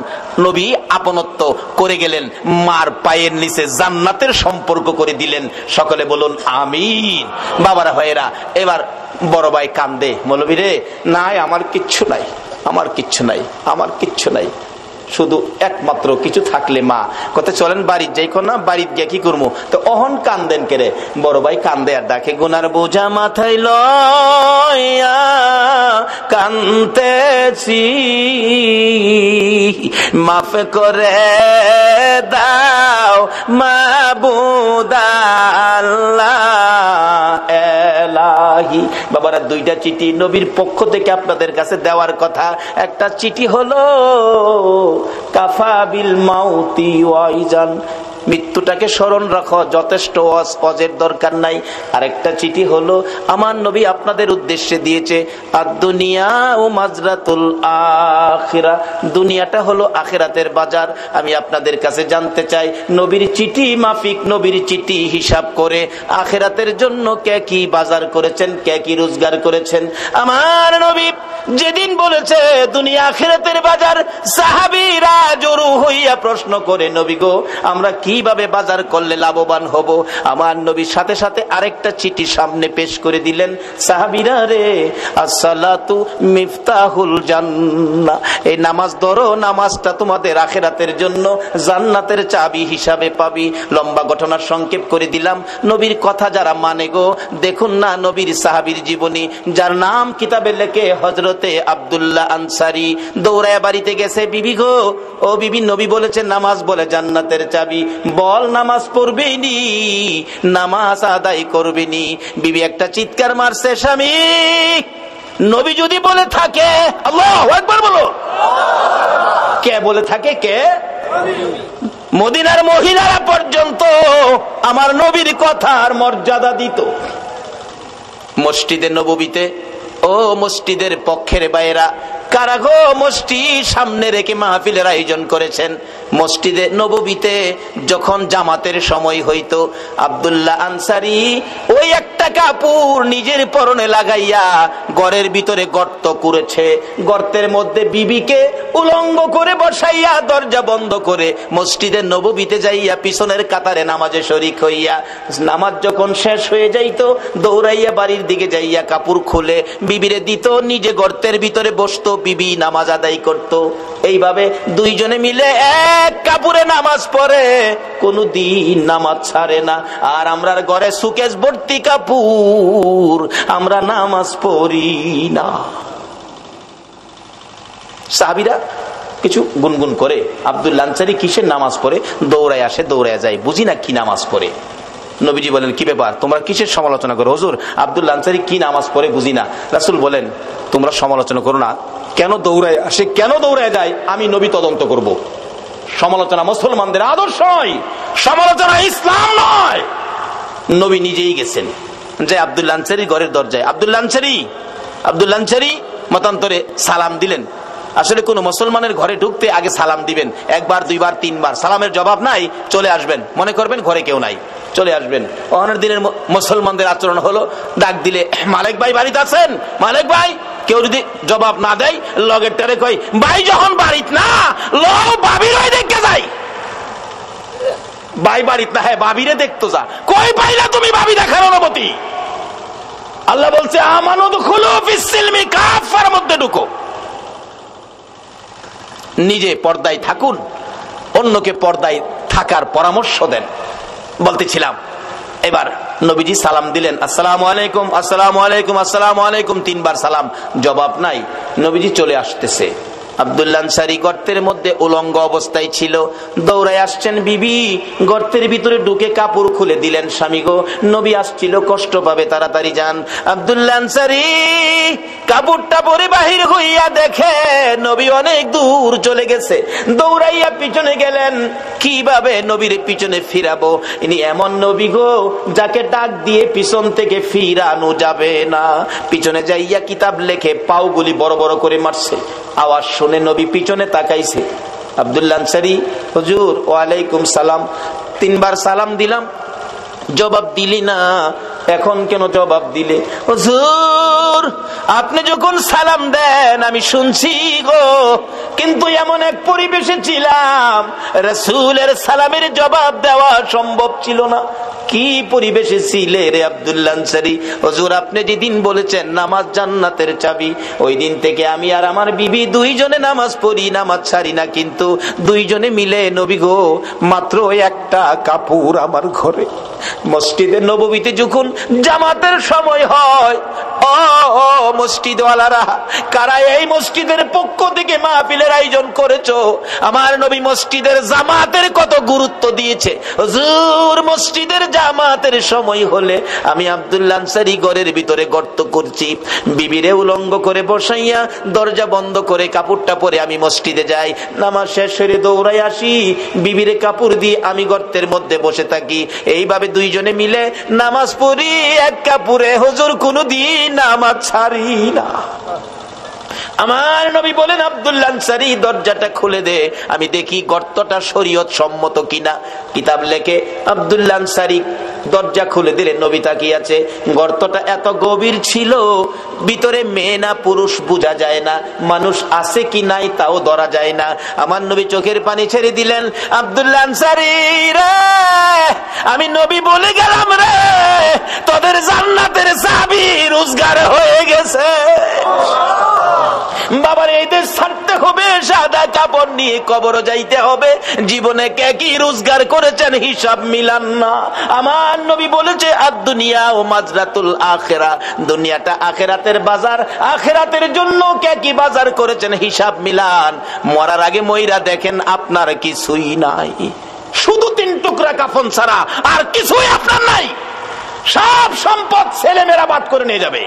নবী আপনত্ব করে গেলেন, মার পায়ের নিচে জান্নাতের সম্পর্ক করে দিলেন। সকলে বলুন আমিন। বাবারা ভাইয়েরা, এবার বড় ভাই কান্দে, মৌলবী রে নাই আমার কিচ্ছু নাই, আমার কিচ্ছু নাই, আমার কিচ্ছু নাই, শুধু একমাত্র কিছু থাকলে মা। কত চলেন বাড়ির যাই, না বাড়ির গিয়ে কি করবো? তো অহন কান্দেন কেরে? বড় ভাই কান্দে আর ডাকে, গুনার বোঝা মাথায় লইয়া কান্দেছি, মাফ করে দাও মাবুদ আল্লাহ এলাহি। বাবারা দুইটা চিঠি নবীর পক্ষ থেকে আপনাদের কাছে দেওয়ার কথা। একটা চিঠি হলো কাফা বিল মাউতি ওয়াইজান, মৃত্যুটাকে স্মরণ রাখো, যথেষ্ট অজের দরকার নাই। আরেকটা চিঠি হলো আমার নবী আপনাদের উদ্দেশ্যে দিয়েছে, আর দুনিয়া ও মাজরাতুল আখিরা, দুনিয়াটা হলো আখিরাতের বাজার। আমি আপনাদের কাছে জানতে চাই, নবীর চিঠি মাফিক, নবীর চিঠি হিসাব করে আখিরাতের জন্য কে কি বাজার করেছেন, কে কি রোজগার করেছেন? আমার নবী যেদিন বলেছে দুনিয়া আখিরাতের বাজার, সাহাবীরা জড়ো হইয়া প্রশ্ন করে, নবী গো আমরা কিভাবে বাজার করলে লাভবান হব? আমার নবীর সাথে সাথে আরেকটা চিঠি সামনে পেশ করে দিলেন, সাহাবীরা রে, আসসালাতু মিফতাহুল জান্নাহ, এই নামাজ ধরো, নামাজটা তোমাদের আখিরাতের জন্য জান্নাতের চাবি হিসাবে পাবি। লম্বা ঘটনার সংক্ষেপ করে দিলাম। নবীর কথা যারা মানে গো, দেখুন না নবীর সাহাবীর জীবনী, যার নাম কিতাবে লেখে হযরতে আব্দুল্লাহ আনসারী, দৌড়ায় বাড়িতে গেছে, বিবি গো ও বিবি, নবী বলেছেন নামাজ বলে জান্নাতের চাবি, বল নামাজ পড়বেনি, নামাজ আদায় করবেনি। বিবি একটা চিৎকার মারছে, স্বামী নবী যদি বলে থাকে, আল্লাহু আকবার বলো, কে বলে থাকে? কে? মদিনার মহিলারা পর্যন্ত আমার নবীর কথার মর্যাদা দিত। মসজিদে নববীতে, ও মসজিদের পক্ষের বাইরা কারা গো মসজিদ সামনে রেখে মাহফিলের আয়োজন করেছেন? মসজিদে নববীতে যখন জামাতের সময় হইতো, আব্দুল্লাহ আনসারী ওই একটা কাপড় নিজের পরনে লাগাইয়া ঘরের ভিতরে গর্ত করেছে, গর্তের মধ্যে বিবিকে উলঙ্গ করে বসাইয়া দরজা বন্ধ করে মসজিদে নববীতে যাইয়া পিছনের কাতারে নামাজে শরীক হইয়া, নামাজ যখন শেষ হয়ে যাইতো দৌড়াইয়া বাড়ির দিকে যাইয়া কাপড় খুলে বিবিরে দিত, নিজে গর্তের ভিতরে বসতো, বিবি নামাজ আদায় করত। এইভাবে দুইজনে মিলে এক কাপড়ে নামাজ পড়ে, কোনদিন নামাজ ছাড়ে না। আর আমরা ঘরে সুকেশ ভর্তি কাপড়, আমরা নামাজ পড়ি না। সাহাবীরা কিছু গুনগুন করে, আব্দুল্লাহ আনসারী কিসের নামাজ পড়ে? দৌড়ায় আসে, দৌড়ায় যায়, বুঝি না কি নামাজ পড়ে। নবীজি বলেন, কি ব্যাপার, তোমরা কিসের সমালোচনা করো? হুজুর আব্দুল্লাহ আনসারী কি নামাজ পড়ে বুঝি না। রাসূল বলেন, তোমরা সমালোচনা করো না, কেন দৌড়ায় আসে, কেন দৌড়ায় যায়, আমি নবী তদন্ত করব। সমালোচনা মুসলমানদের আদর্শ নয়, সমালোচনা ইসলাম নয়। নবী নিজেই গেছেন, যে আব্দুল্লাহ আনসারী ঘরের দরজায়, আব্দুল্লাহ আনসারী মতান্তরে সালাম দিলেন, আসলে কোন মুসলমানের ঘরে ঢুকতে আগে সালাম দিবেন, একবার দুইবার তিনবার, সালামের জবাব নাই চলে আসবেন, মনে করবেন ঘরে কেউ নাই, চলে আসবেন। অনেক দিনের মুসলমানদের আচরণ হলো ডাক দিলে মালিক ভাই বাড়িতে আছেন, মালিক ভাই, কেউ যদি জবাব না দেয় লগের টারে কই ভাই যখন বাড়িত না লো ভাবির ওই দেখে যাই, ভাই বাড়িত না হ্যাঁ ভাবিরে দেখতো যা, কই পাইলা তুমি ভাবি দেখার অনুমতি? আল্লাহ বলছে আমানু দুখুলু ফিস সিলমি কাফার মধ্যে ঢুকো। নিজে পর্দায় থাকুন, অন্যকে পর্দায় থাকার পরামর্শ দেন। বলতেছিলাম এবার নবীজি সালাম দিলেন, আসসালামু আলাইকুম, আসসালামু আলাইকুম, আসসালামু আলাইকুম, তিনবার সালাম, জবাব নাই। নবীজি চলে আসতেছে। আব্দুল্লাহ আনসারী গর্তের মধ্যে উলঙ্গ অবস্থায় ছিল, দৌড়ায় আসছেন। বিবি গর্তের ভিতরে ঢুকে কাপড় খুলে দিলেন, স্বামী গো নবী আসছিল, কষ্ট পাবে, তাড়াতাড়ি যান। আব্দুল্লাহ আনসারী কাপড়টা পরে বাহির হইয়া দেখে নবী অনেক দূর চলে গেছে, দৌড়াইয়া পিছনে গেলেন। কিভাবে নবীর পিছনে ফিরাবো? ইনি এমন নবী গো যাকে ডাক দিয়ে পিছন থেকে ফিরানো যাবে না। পিছনে যাইয়া কিতাব লেখে পাওগুলি বড় বড় করে মারছে। আওয়াজ শুনে নবী পিছনে তাকাইছে। আব্দুল্লাহ আনসারী, হুজুর ওয়ালাইকুম সালাম, তিনবার সালাম দিলাম, জবাব দিলি না, এখন কেন জবাব দিলে? হুজুর আপনি যখন সালাম দেন আমি শুনছি গো, কিন্তু এমন এক পরিবেশে ছিলাম রাসূলের সালামের জবাব দেওয়া সম্ভব ছিল না। কি পরিবেশে ছিলে রে আব্দুল্লাহ আনসারী? হুজুর আপনি যেদিন বলেছেন নামাজ জান্নাতের চাবি, ওই দিন থেকে আমি আর আমার বিবি দুইজনে নামাজ পড়ি, নামাজ ছাড়ি না, কিন্তু দুইজনে মিলে নবী গো মাত্র একটা কাপড় আমার ঘরে। মসজিদে নববীতে যখন জামাতের সময় হয়, ও মসজিদওয়ালারা কারা এই মসজিদের পক্ষ থেকে মাহফিলের আয়োজন করেছো, আমার নবী মসজিদের জামাতের কত গুরুত্ব দিয়েছে। হুজুর মসজিদের জামাতের সময় হলে আমি আব্দুল্লাহ আনসারী ঘরের ভিতরে গর্ত করছি, বিবিরে উলঙ্গ করে বসাইয়া দরজা বন্ধ করে কাপড়টা পরে আমি মসজিদে যাই, নামাজ শেষ করে দৌড়াই আসি, বিবিরে কাপড় দিয়ে আমি গর্তের মধ্যে বসে থাকি। এইভাবে দুইজনে মিলে নামাজ পড়ি এক কাপড়ে, হুজুর কোনদিন নামাজ ছাড়ি না। আমার নবী বলেন আব্দুল্লাহ আনসারী দরজাটা খুলে দে, আমি দেখি গর্তটা শরীয়ত সম্মত কিনা। কিতাব লেখে আব্দুল্লাহ আনসারী দরজা খুলে দিলেন, নবী তাকিয়ে আছে। গর্তটা এত গভীর ছিল, ভিতরে মেয়ে না পুরুষ বোঝা যায় না, মানুষ আছে কি নাই তাও ধরা যায় না। আমার নবী চোখের পানি ছেড়ে দিলেন, আব্দুল্লাহ আনসারী রে আমি নবী বলে গেলাম রে, তোদের জান্নাতের চাবি রোজগার হয়ে গেছে। বাবার এই দেশ ছাড়তে হবে, সাদা কাপড় নিয়ে কবর যাইতে হবে, জীবনে কে কি রোজগার করেছেন হিসাব মিলান না। আমার নবী বলেছে আদ-দুনিয়া ও মাজরাতুল আখিরা, দুনিয়াটা আখিরাতের বাজার, আখিরাতের জন্য কে কি বাজার করেছেন হিসাব মিলান। মরার আগে মইরা দেখেন আপনার কিছুই নাই, শুধু 3 টুকরা কাফন ছাড়া আর কিছুই আপনার নাই। সব সম্পদ ছেলেমেয়েরা বাদ করে নিয়ে যাবে।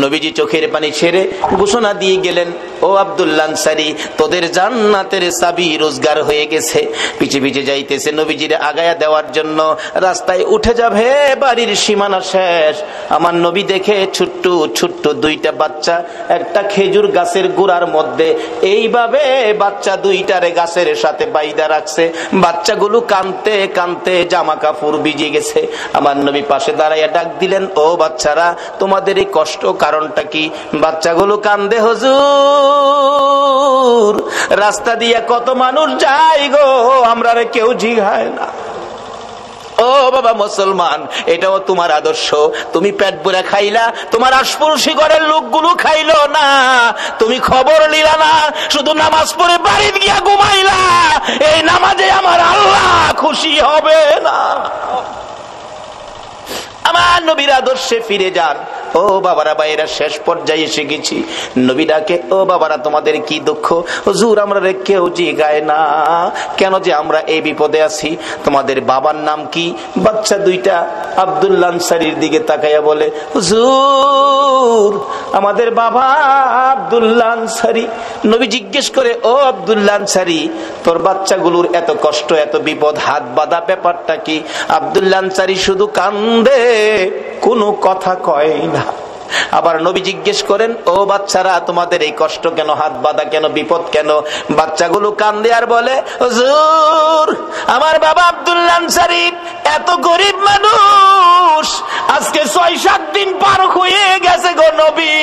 নবীজি চোখের পানি ছেড়ে ঘোষণা দিয়ে গেলেন, ও আব্দুল্লাহ আনসারী তোদের জান্নাতের চাবি রোজগার হয়ে গেছে। পিছে পিছে যাইতেছে নবীজিরে আগায়া দেওয়ার জন্য, রাস্তায় উঠে যাবে, বাড়ির সীমানা শেষ। আমার নবী দেখে ছোট্ট ছোট্ট 2টা বাচ্চা একটা খেজুর গাছের গোড়ার মধ্যে এইভাবে বাচ্চা 2টারে গাছের সাথে বাইদা রাখছে। বাচ্চাগুলো কানতে কানতে জামা কাপড় ভিজে গেছে। আমার নবী পাশে দাঁড়াইয়া ডাক দিলেন, ও বাচ্চারা তোমাদের এই কষ্ট কারণটা কি? বাচ্চাগুলো কান্দে, হুজুর রাস্তা দিয়ে কত মানুষ যায় গো, আমরা কেউ জিগায় না। ও বাবা মুসলমান, এটাও তোমার আদর্শ, তুমি পেট ভরে খাইলা, তোমার আশপাশি ঘরের লোকগুলো খাইলো না, তুমি খবর নিলা না, শুধু নামাজ পড়ে বাড়িতে গিয়া ঘুমাইলা, এই নামাজে আমার আল্লাহ খুশি হবে না। আমার নবীর আদর্শে ফিরে যান। ও বাবারা ভাইয়েরা, শেষ পর্যায়ে এসে গেছি। নবী ডাকে, ও বাবারা তোমাদের কি দুঃখ? হুজুর আমরা কেউ জিগায় না কেন যে আমরা এই বিপদে আছি। তোমাদের বাবার নাম কি? বাচ্চা 2টা আব্দুল্লাহ আনসারীর দিকে তাকাইয়া বলে, হুজুর আমাদের বাবা আব্দুল্লাহ আনসারী। নবী জিজ্ঞেস করে, ও আব্দুল্লাহ আনসারী তোর বাচ্চাগুলোর এত কষ্ট এত বিপদ, হাত বাঁধা ব্যাপারটা কি? আব্দুল্লাহ আনসারী শুধু কান্দে, কোনো কথা কয় না। আবার নবী জিজ্ঞেস করেন, ও বাচ্চারা, তোমাদের এই কষ্ট কেন, হাত বাঁধা কেন, বিপদ কেন? বাচ্চাগুলো কান্দে আর বলে, হুজুর, আমার বাবা আব্দুল্লাহ আনসারী এত গরিব মানুষ, আজকে 6-7 দিন পার হয়ে গেছে গো নবী,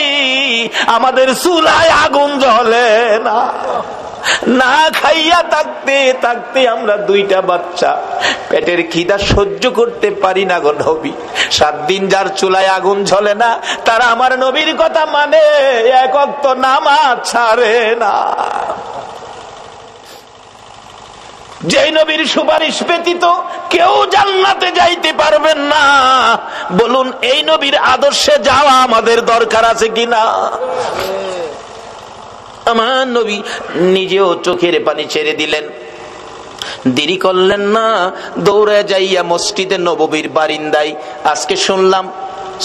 আমাদের চুলায় আগুন জ্বলে না, না খাইয়া থাকতে থাকতে আমরা 2টা বাচ্চা, পেটের খিদা সহ্য করতে পারি না গো নবী। 7 দিন যার চুলায় আগুন জ্বলে না, তারা আমার নবীর কথা মানে, এক ওয়াক্ত নামাজ ছাড়ে না। যেই নবীর সুপারিশ ব্যতীত কেউ জান্নাতে যাইতে পারবেন না, বলুন এই নবীর আদর্শে যাওয়া আমাদের দরকার আছে কিনা? আমার নবী নিজেও চোখের পানি ছেড়ে দিলেন, দেরি করলেন না, দৌড়ে যাইয়া মসজিদে নববীর বারিন্দায়। আজকে শুনলাম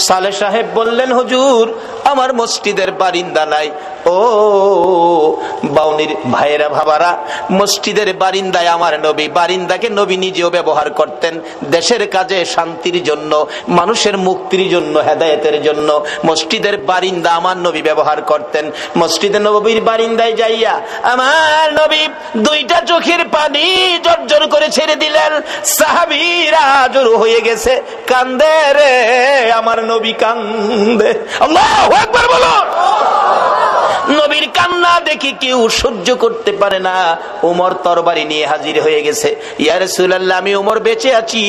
সালে সাহেব বললেন, হুজুর আমার মসজিদের বারিন্দা নাই। ও বাউনির ভাইয়েরা, ভাবারা, মসজিদের বারিন্দায় আমার নবী, বারিন্দাকে নবী নিজেও ব্যবহার করতেন দেশের কাজে, শান্তির জন্য, মানুষের মুক্তির জন্য, হেদায়েতের জন্য। মসজিদের বারিন্দা আমার নবী ব্যবহার করতেন। মসজিদে নববীর বারিন্দায় যাইয়া আমার নবী 2টা চোখের পানি জর্জর করে ছেড়ে দিলেন। সাহাবীরা জড়ো হয়ে গেছে, কান্দে রে আমার নবী, কান্দে। আল্লাহু আকবার বলো। নবীর কান্না দেখি কেউ সহ্য করতে পারে না। ওমর তরবারি নিয়ে হাজির হয়ে গেছে। ইয়া রাসূলুল্লাহ, আমি ওমর বেঁচে আছি,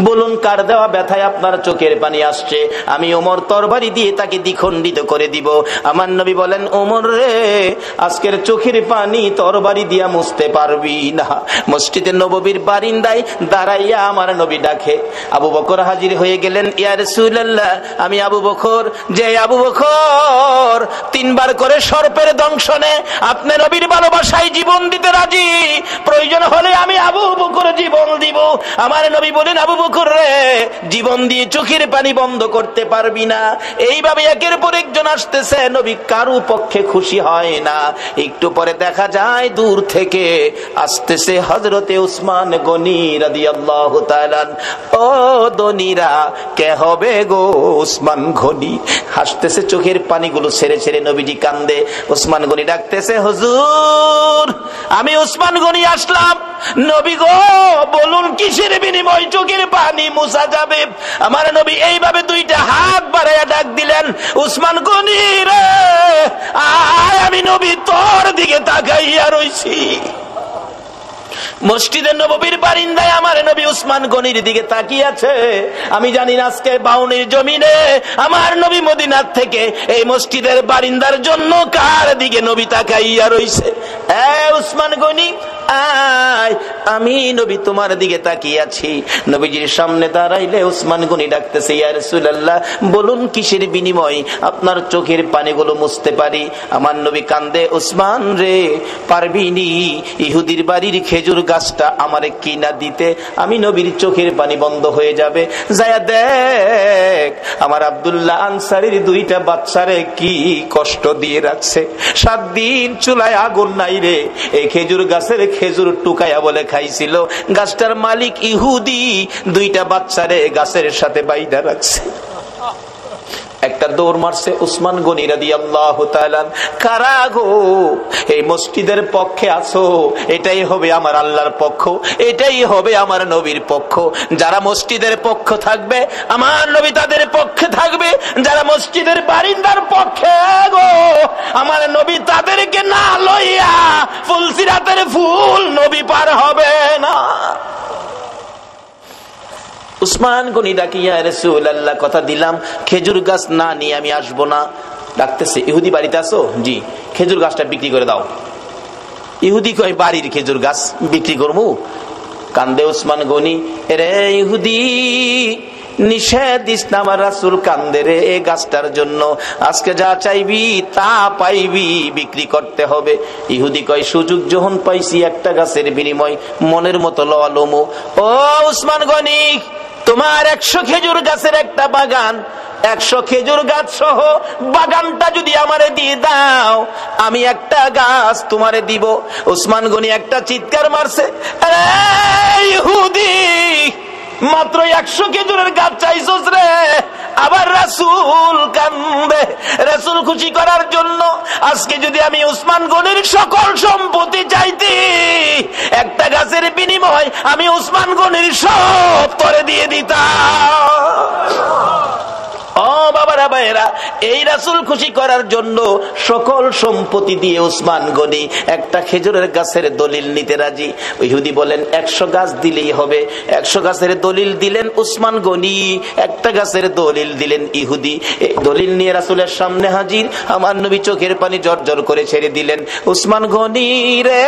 বলুন কার দেওয়া ব্যথায় আপনার চোখের পানি আসছে, আমি ওমর তরবারি দিয়ে তাকে দ্বিখণ্ডিত করে দিব। আমার নবী বলেন, ওমর রে, আজকের চোখের পানি তরবারি দিয়া মুছতে পারবি না। মসজিদে নববীর বারিন্দায় দাঁড়াইয়া আমার নবী ডাকে। আবু বকর হাজির হয়ে গেলেন। ইয়া রাসূলুল্লাহ, আমি আবু বকর, যে আবু বকর 3 বার করে সর্পের দংশনে আপনি নবীর ভালোবাসায় জীবন দিতে রাজি, প্রয়োজন হলে আমি আবু বকর জীবন দিব। আমার নবী বলেন, আবু বকর রে, জীবন দিয়ে চোখের পানি বন্ধ করতে পারবি না। এইভাবে একের পর একজন আসতেছে, নবী কারো পক্ষে খুশি হয় না। একটু পরে দেখা যায় দূর থেকে আসতেছে হযরতে উসমান গনি রাদিয়াল্লাহু তাআলা। ও দনিরা, কে হবে গো উসমান গনি? হাসতেছে, চোখের পানিগুলো ছেড়ে ছেড়ে নবীজি কান্দে। উসমান গনি ডাকতেছে, হুজুর আমি উসমান গনি আসলাম। নবী গো, বলুন কিসের বিনিময় চোখের পানি মুছা যাবে? আমার নবী এইভাবে 2টা হাত বাড়াইয়া ডাক দিলেন, উসমান গনি রে, আয়, আমি নবী তোর দিকে তাকাইয়া রইছি। মসজিদের নববীর বারিন্দায় আমার নবী উসমান গনির দিকে তাকিয়ে আছে। আমি জানি না আজকে বাউনির জমিনে আমার নবী মদিনার থেকে এই মসজিদের বারিন্দার জন্য কার দিকে নবী তাকাইয়া রইছে। উসমান গনি, আয়, আমি নবী তোমার দিকে তাকিয়ে আছি। নবীজির সামনে দাঁড়াইলে উসমান গনি ডাকতেছে, ইয়া রাসূলুল্লাহ, বলুন কিসের বিনিময় আপনার চোখের পানিগুলো মুছতে পারি? আমার নবী কান্দে, উসমান রে, পারবিনি ইহুদির বাড়ির খেজুর গাছটা আমারে কিনা দিতে, আমি নবীর চোখের পানি বন্ধ হয়ে যাবে। যায়া দেখ আমার আব্দুল্লাহ আনসারীর 2টা বাচ্চারে কি কষ্ট দিয়ে রাখছে। 7 দিন চুলায় আগুন নাই রে। এই খেজুর গাছের খেজুর টুকায়া বলে খাইছিল, গাছটার মালিক ইহুদি 2টা বাচ্চারে গাছের সাথে বাইধা রাখছে। একটা দৌড় মারছে উসমান গনি রাদিয়াল্লাহু তাআলা। কারা গো এই মসজিদের পক্ষে আছো? এটাই হবে আমার আল্লাহর পক্ষ, এটাই হবে আমার নবীর পক্ষ। যারা মসজিদের পক্ষ থাকবে আমার নবী তাদের পক্ষে থাকবে, যারা মসজিদের বারিন্দার পক্ষে গো আমার নবী তাদেরকে না লইয়া ফুলসিরাতের ফুল নবী পার হবে না। উসমান গনি ডাকি, ইয়া রাসূলুল্লাহ, কথা দিলাম খেজুর গাছ না নিয়ে আমি আসবো না। ডাকতেছে, ইহুদি বাড়িতে আছো? জি। খেজুর গাছটা বিক্রি করে দাও। ইহুদি কয়, বাড়ির খেজুর গাছ বিক্রি করবো? কান্দে উসমান গনি, রে ইহুদি, নিষেধ দিস না, আমার রাসূল কান্দে রে এই গাছটার জন্য। আজকে যা চাইবি তা পাইবি, বিক্রি করতে হবে। ইহুদি কয়, সুযোগ যখন পাইছি একটা গাছের বিনিময় মনের মতো লওয়া লমো। ও উসমান গনি, তোমার 100 খেজুর গাছের একটা বাগান, 100 খেজুর গাছ সহ বাগানটা যদি আমারে দিয়ে দাও, আমি একটা গাছ তোমারে দিব। উসমান গনি একটা চিৎকার মারছে, আরে ইহুদি, মাত্র 100 খেজুরের গাছ চাইছস রে। আবার রাসূল কান্দে। রাসূল খুশি করার জন্য আজকে যদি আমি ওসমান গনির সকল সম্পত্তি চাইতি, একটা গাছের বিনিময় আমি ওসমান গনির সব করে দিয়ে দিতাম। ও বাবারা ভাইয়েরা, এই রাসূল খুশি করার জন্য সকল সম্পত্তি দিয়ে ওসমান গনি একটা খেজুরের গাছের দলিল নিতে রাজি। ইহুদি বলেন 100 গাছ দিলেই হবে। 100 গাছের দলিল দিলেন ওসমান গনি, একটা গাছের দলিল দিলেন ইহুদি। এই দলিল নিয়ে রাসূলের সামনে হাজির। আমার নবী চোখের পানি জর্জর করে ছেড়ে দিলেন। ওসমান গনি রে,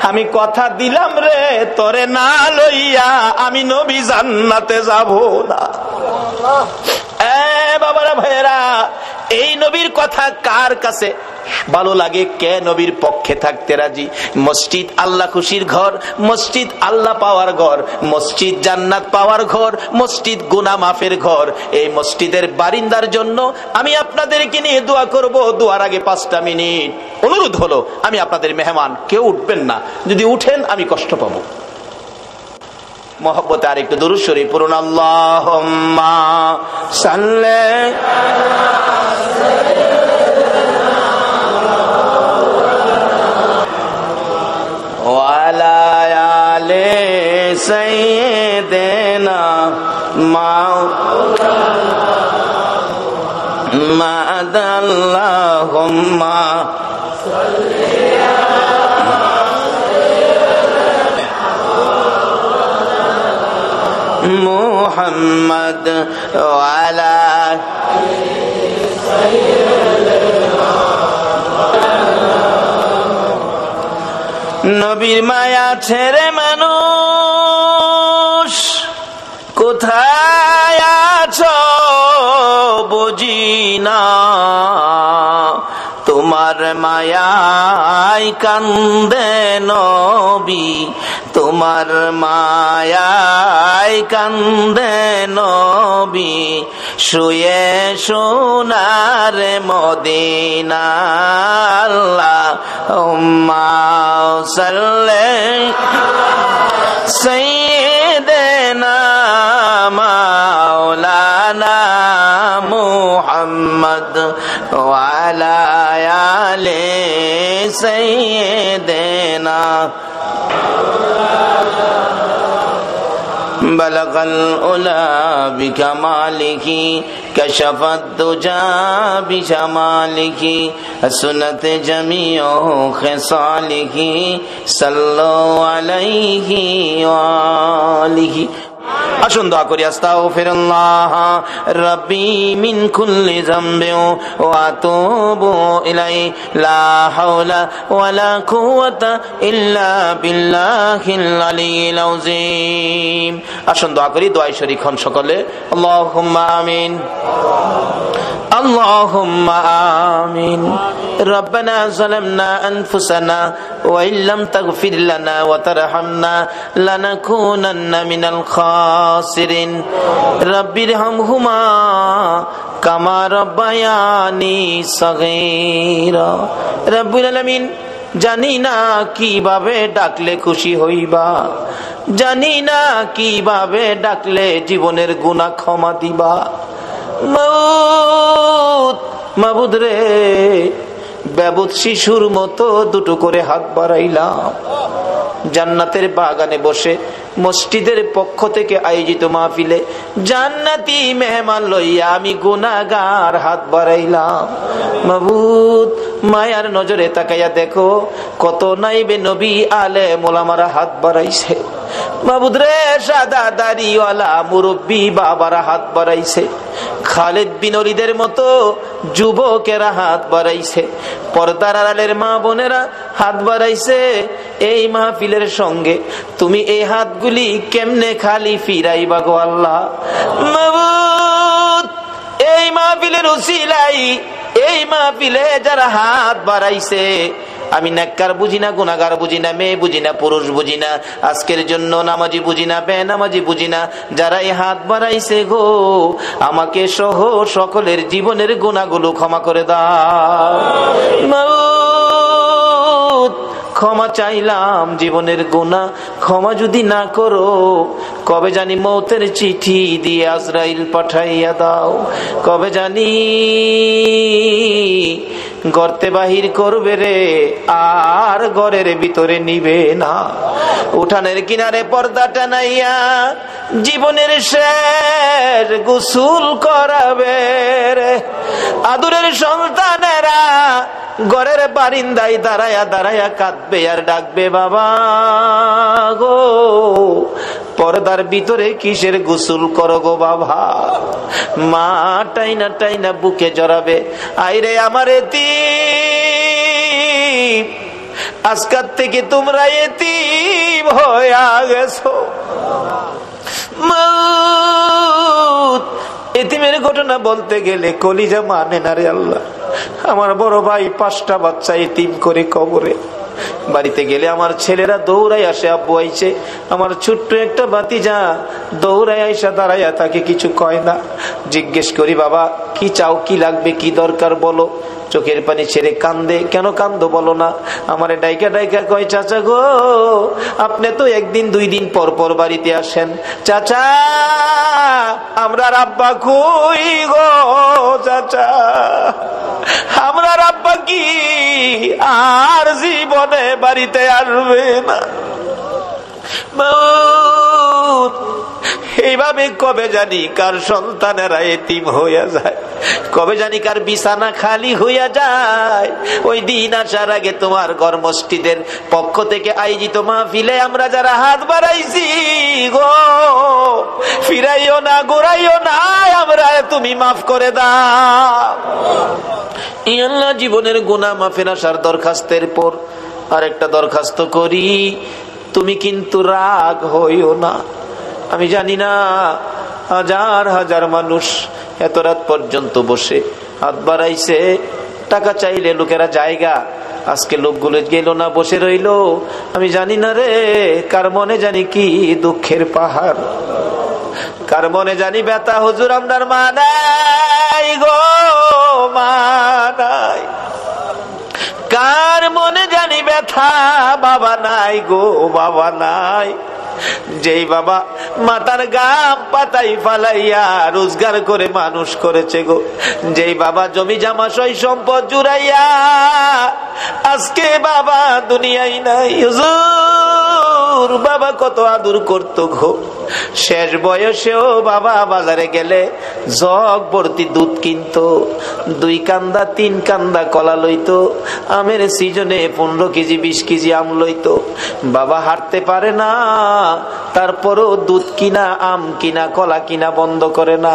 আমি কথা দিলাম রে, তোরে না লইয়া আমি নবী জান্নাতে যাব না। বাবারা ভাইয়েরা, এই নবীর কথা কার কাছে ভালো লাগে? কে নবীর পক্ষে থাকতে রাজি? মসজিদ আল্লাহ খুশির ঘর, মসজিদ আল্লাহ পাওয়ার ঘর, মসজিদ জান্নাত পাওয়ার ঘর, মসজিদ গুনাহ মাফের ঘর। এই মসজিদের বারিন্দার জন্য আমি আপনাদেরকে নিয়ে দোয়া করব। দোয়ার আগে 5টা মিনিট অনুরোধ হলো, আমি আপনাদের মেহমান, কেউ উঠবেন না। যদি উঠেন আমি কষ্ট পাবো। মোহব্বতে আর একটু দুরূদ শরীফ পড়ুন। আল্লাহুম্মা সাল্লি ওয়ালা আলি সাইয়্যিদিনা মাওলানা আল্লাহুম্মা মুহাম্মদ ওয়ালা নবীর মায়া ছেড়ে মানুষ কোথায় আছো বুঝি না, তোমার মায়ায় কান্দে নবী, তোমার মায়ায় কান্দে নবী, শুয়ে সোনার মদিনা। আল্লাহুম্মা সাল্লি সাইয়্যিদিনা মাওলানা মুহাম্মদ ওয়ালা আলি সাইয়্যিদিনা। بلغ العلا بكماله كشف الدجى بجماله حسنت جميع خصاله صلوا عليه وآله। আসুন দোয়া করি। আস্তাগফিরুল্লাহ রাব্বি মিন কুল্লি যামবিন ওয়া আতুবু ইলাইহি লা হাওলা ওয়ালা কুওয়াতা ইল্লা বিল্লাহিল আলিয়্যিল আযীম। আসুন দোয়া করি, দোয়ায় শরীক হন সকলে। আল্লাহুম্মা আমিন, আল্লাহুম্মা আমিন। ربنا ظلمنا أنفسنا وإن لم تغفر لنا وترحمنا لنكونن من الخاسرين رب ارحمهما كما ربياني صغيرا رب العالمين। জানি না কিভাবে ডাকলে খুশি হইবা, জানি না কিভাবে ডাকলে জীবনের গুনাহ ক্ষমা দিবা। মাবুদ রে, বেবুদ শিশুর মতো দুটো করে হাত বাড়াইলাম। জান্নাতের বাগানে বসে মসজিদের পক্ষ থেকে আয়োজিত মাহফিলে জান্নাতি মেহমান লইয়া আমি গুনাহগার হাত বাড়াইলাম। মাবুদ, মায়ার নজরে তাকাইয়া দেখো কত নাইবে নবী আলেম ওলামারা হাত বাড়াইছে। মাবুদ রে, সাদা দাড়িওয়ালা মুরব্বী বাবারা হাত বাড়াইছে, খালিদ বিন ওলীদের মতো যুবকেরা হাত বাড়াইছে, পর্দার আড়ালের মা বোনেরা হাত বাড়াইছে। এই মাহফিলের সঙ্গে তুমি এই হাতগুলি কেমনে খালি ফিরাইবা গো আল্লাহ। মাবুদ, এই মাহফিলের উসিলাই, এই মাহফিলে যারা হাত বাড়াইছে, আমি নেককার বুঝি না, গুনাহগার বুঝি না, মেয়ে বুঝি না, পুরুষ বুঝি না, আজকের জন্য নামাজি বুঝি না, বেনামাজি বুঝি না, যারা এই হাত বাড়াইছে গো, আমাকে সহ সকলের জীবনের গুনাহগুলো ক্ষমা করে দাও। মাবুদ, ক্ষমা চাইলাম জীবনের গুনাহ ক্ষমা যদি না করো, কবে জানি মৌতের চিঠি দিয়ে আজরাইল পাঠাইয়া দাও, কবে জানি গর্তে বাহির করবে রে, আর ঘরের ভিতরে নিবে না। উঠানের কিনারে পর্দা টানাইয়া জীবনের শেষ গোসল করাবে রে। আদরের সন্তানেরা ঘরের বারিন্দায় দাঁড়ায়া দাঁড়ায়া কাঁদবে আর ডাকবে, বাবা গো পর্দার ভিতরে কিসের গোসল করো গো বাবা। মা টাইনা টাইনা বুকে জড়াবে, আইরে আমার এতিম, আজকাল থেকে তোমরা এতিম হয়ে গেছো। এতিমের ঘটনা বলতে গেলে কলিজা মানে না রে আল্লাহ। আমার বড় ভাই 5টা বাচ্চা এতিম করে কবরে। বাড়িতে গেলে আমার ছেলেরা দৌড়াই আসে, আব্বু আইছে। আমার ছোট্ট একটা ভাতিজা দৌড়াই আইসা দাঁড়াইয়া তাকে কিছু কয় না। জিজ্ঞেস করি, বাবা কি চাও, কি লাগবে, কি দরকার বলো। চোখের পানি ছেড়ে কান্দে। কেন কান্দো বলো না। আমারে ডাইকা ডাইকা কয়, চাচা গো আপনি তো 1 দিন 2 দিন পর পর বাড়িতে আসেন, চাচা আমরা আব্বা কই গো, চাচা আমরা আব্বা কি আর জীবনে বাড়িতে আসবে না। এইভাবে কবে জানি কার সন্তানেরা এতিম হইয়া যায়, কবে জানি কার বিছানা খালি হইয়া যায়। ওই দিন আসার আগে তোমার ঘর মসজিদের পক্ষ থেকে আয়োজিত মাহফিলে আমরা যারা হাত বাড়াইছি গো, ফিরাইও না ঘুরাইও না, আমরা তুমি মাফ করে দাও। আল্লাহ জীবনের গুনাহ মাফের আসার দরখাস্তের পর আরেকটা দরখাস্ত করি, তুমি কিন্তু রাগ হইও না। আমি জানি না হাজার হাজার মানুষ এত রাত পর্যন্ত বসে হাত বাড়াইছে, টাকা চাইলে লোকেরা জায়গা, আজকে লোকগুলো গেল না, বসে রইল। আমি জানি না রে কার মনে জানি কি দুঃখের পাহাড়, কার মনে জানি ব্যথা। হুজুর আমরার মা নাই গো, মা নাই। কার মনে জানি ব্যথা, বাবা নাই গো, বাবা নাই। যেই বাবা মাথার গাম পাতাই ফালাইয়া রোজগার করে মানুষ করেছে গো, যেই বাবা জমি জামা সই সম্পদ জুড়াইয়া আজকে বাবা দুনিয়ায় নাই। হুজুর বাবা কত আদর করতো গো, শেষ বয়সেও বাবা বাজারে গেলে জগ ভর্তি দুধ কিনতো, 2 কান্দা 3 কান্দা কলা লইতো, আমের সিজনে 15 কেজি 20 কেজি আম লইতো। বাবা হাঁটতে পারে না, তারপরও দুধ কিনা আম কিনা কলা কিনা বন্ধ করে না।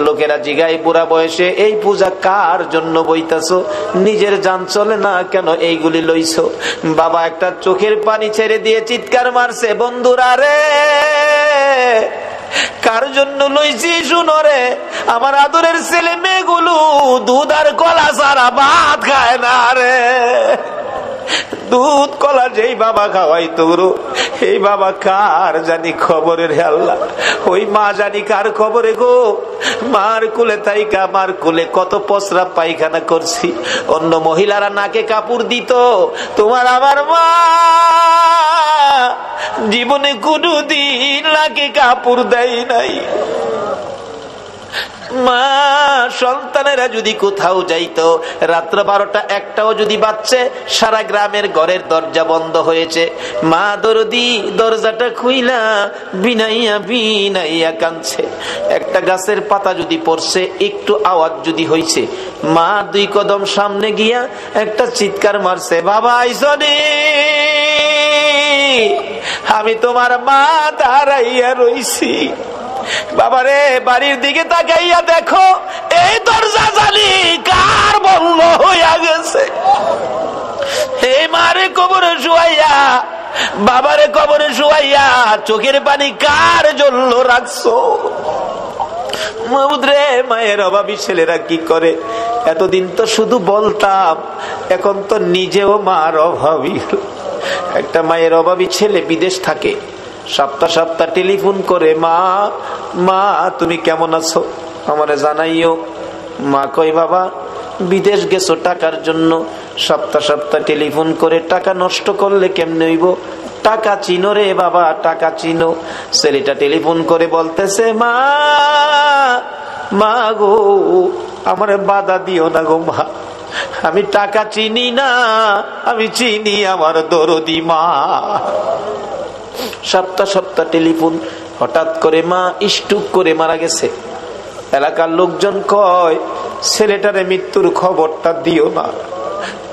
লোকেরা জিগায় বুড়া বয়সে এই পূজা কার জন্য বইতাছো, নিজের জান চলে না কেন এইগুলি লইছো। বাবা একটা চোখের পানি ছেড়ে দিয়ে চিৎকার মারছে, বন্ধুরা রে কার জন্য লইছি শুনো রে, আমার আদরের ছেলে মেয়েগুলো দুধ আর কলা ছাড়া ভাত খায় না রে। দুধ কলা যেই বাবা খাওয়াই তোর, এই বাবা কার জানি খবরের আল্লাহ। ওই মা জানি কার খবরে গো। মার কুলে তাইকা মার কুলে কত পসরা পায়খানা করছি, অন্য মহিলারা নাকে কাপড় দিত, তোমার আমার মা জীবনে কোনদিন নাকে কাপড় দেয় নাই। মা সন্তানেরা যদি কোথাও যাইতো, রাত্র 12টা 1টাও যদি বাজছে, সারা গ্রামের ঘরের দরজা বন্ধ হয়েছে, মা দরদি দরজাটা খুইলা বিনাইয়া বিনাইয়া কাঁদছে। একটা গাছের পাতা যদি পড়ছে, একটু আওয়াজ যদি হয়েছে, মা 2 কদম সামনে গিয়া একটা চিৎকার মারছে, বাবা আইসনি, আমি তোমার মা দাঁড়াইয়া রইছি। বাবারে বাড়ির দিকে তাকাইয়া দেখো, এই দরজা জানি কার বন্ধ হইয়া গেছে। এই মারে কবরে শুয়াইয়া, বাবারে কবরে শুয়াইয়া চোখের পানি কার জন্য রাখছো। মাহমুদ রে, মায়ের অভাবী ছেলেরা কি করে। এতদিন তো শুধু বলতাম, এখন তো নিজেও মার অভাবী। একটা মায়ের অভাবী ছেলে বিদেশ থাকে, সপ্তাহ সপ্তাহ টেলিফোন করে, মা মা তুমি কেমন আছো আমারে জানাইও। মা কই, বাবা বিদেশ গেছো টাকার জন্য, সপ্তাহ সপ্তাহ টেলিফোন করে টাকা নষ্ট করলে কেমনে হইব? টাকা চিনো রে বাবা, টাকা চিনো। ছেলেটা টেলিফোন করে বলতেছে, মা মা গো, আমার বাধা দিও না গো মা, আমি টাকা চিনি না, আমি চিনি আমার দরদি মা। সপ্তাহ সপ্তাহ টেলিফোন। হঠাৎ করে মা স্ট্রোক করে মারা গেছে। এলাকার লোকজন কয়, ছেলেটারে মৃত্যুর খবরটা দিও না,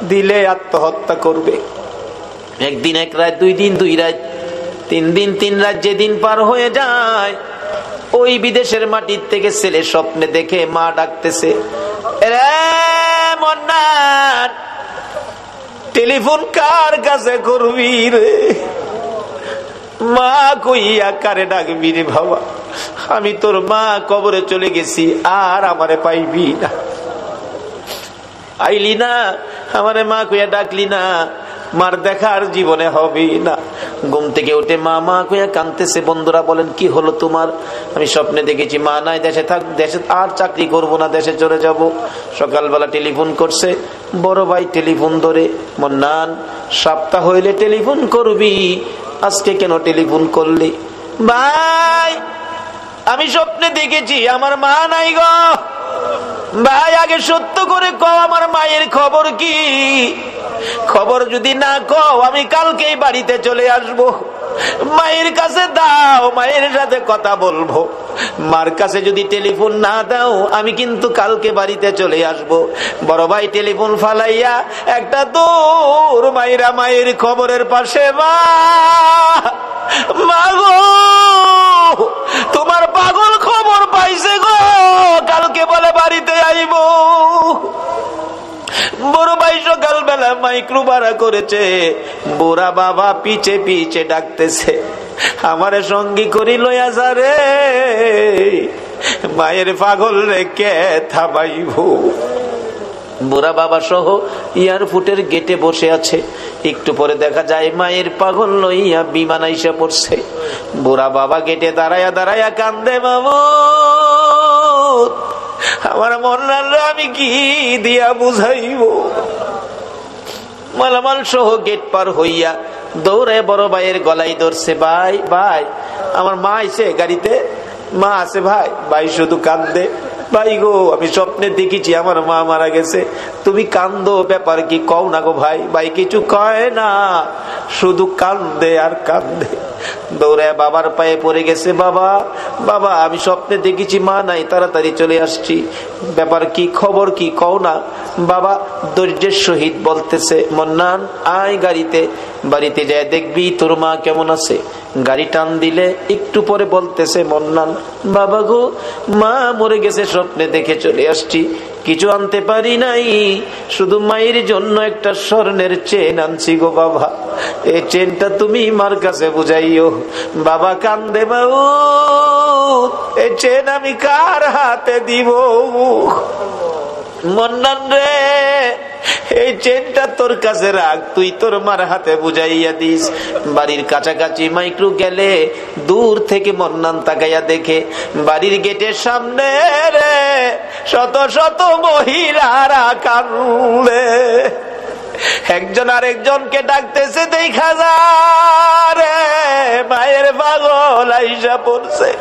দিলে আত্মহত্যা করবে। একদিন এক রাত, 2 দিন 2 রাত, 3 দিন 3 রাত, যেদিন পার হয়ে যায়, ওই বিদেশের মাটির থেকে ছেলে স্বপ্নে দেখে মা ডাকতেছে, মন্নান, টেলিফোন কার কাছে করবি রে? মা কইয়া কারে ডাকবি রে বাবা? আমি তোর মা, কবরে চলে গেছি, আর আমারে পাইবি না। আইলি না, আমারে মা কইয়া ডাকলি না, মার দেখা আর জীবনে হবে না। ঘুম থেকে উঠে মা মা কইয়া কাঁদতেছে। বন্ধুরা বলেন, কি হলো তোমার? আমি স্বপ্নে দেখেছি মা নাই, দেশে থাক, দেশে আর চাকরি করব না, দেশে চলে যাব। সকালবেলা টেলিফোন করছে, বড় ভাই টেলিফোন ধরে, মন্নান, সপ্তাহ হইলে টেলিফোন করবি, আজকে কেন টেলিফোন করলি? ভাই, আমি স্বপ্নে দেখেছি আমার মা নাই গো। ভাই, আগে সত্য করে কও, আমার মায়ের খবর কি? খবর যদি না কও, আমি কালকেই বাড়িতে চলে আসব। মায়ের কাছে দাও, মায়ের সাথে কথা বলবো। মার কাছে যদি টেলিফোন না দাও, আমি কিন্তু কালকে বাড়িতে চলে আসব। বড় ভাই টেলিফোন ফালাইয়া একটা দৌড় মাইরা মায়ের খবরের পাশে, মা মা গো, তোমার পাগল খবর পাইছে গো, কালকে বলে বাড়িতে আইব। বড় ভাই সকালবেলা মাইক্রো ভাড়া করেছে, বুড়া বাবা পিছে পিছে ডাকতেছে, আমারে সঙ্গী করি লইয়া যা রে, মায়ের পাগল রে কে থামাইব। বুড়া বাবা সহ এয়ারপোর্টের গেটে বসে আছে। একটু পরে দেখা যায় মায়ের পাগল লইয়া বিমান আইসা পড়ছে। বুড়া বাবা গেটে দাঁড়ায়া দাঁড়ায়া কান্দে, মামুদ, আমার মন্নানরে আমি কি দিয়া বুঝাইব? মালামাল সহ গেট পার হইয়া দৌড়ে বড় ভাইয়ের গলায় ধরছে, ভাই ভাই, আমার মা আইছে গাড়িতে, মা আছে ভাই। ভাই শুধু কান্দে, ভাই গো, আমি স্বপ্নে দেখেছি আমার মা মারা গেছে, তুমি কান্দো, ব্যাপার কি কও না গো ভাই। ভাই কিছু কয় না, শুধু কান্দে আর কান্দে। দৌড়ায় বাবার পায়ে পড়ে গেছে, বাবা বাবা, আমি স্বপ্নে দেখেছি মা নাই, তাড়াতাড়ি চলে আসছি, ব্যাপার কি, খবর কি কও না। বাবা ধৈর্যের সহিত বলতেছে, মন্নান আয় গাড়িতে, বাড়িতে যায় দেখবি তোর মা কেমন আছে। গাড়ি টান দিলে একটু পরে বলতেছে, মন্নান, বাবা গো, মা মরে গেছে, স্বপ্নে দেখে চলে আসছি, কিছু আনতে পারি নাই, শুধু মায়ের জন্য একটা স্বর্ণের চেন আনছি গো বাবা, এই চেনটা তুমি মার কাছে বুঝাইও। বাবা কান্দে, বাবু এই চেন আমি কার হাতে দিব? মন্নান রে, এই চেনটা তোর কাছে রাখ, তুই তোর মার হাতে বুঝাইয়া দিস। বাড়ির কাছাকাছি মাইক্রো গেলে দূর থেকে মন্নান তাকাইয়া দেখে বাড়ির গেটের সামনে রে শত শত মহিলারা কান্দে, একজন আরেকজনকে ডাকতেছে, দেখা যায় রে মায়ের পাগল আইসা পড়ছে।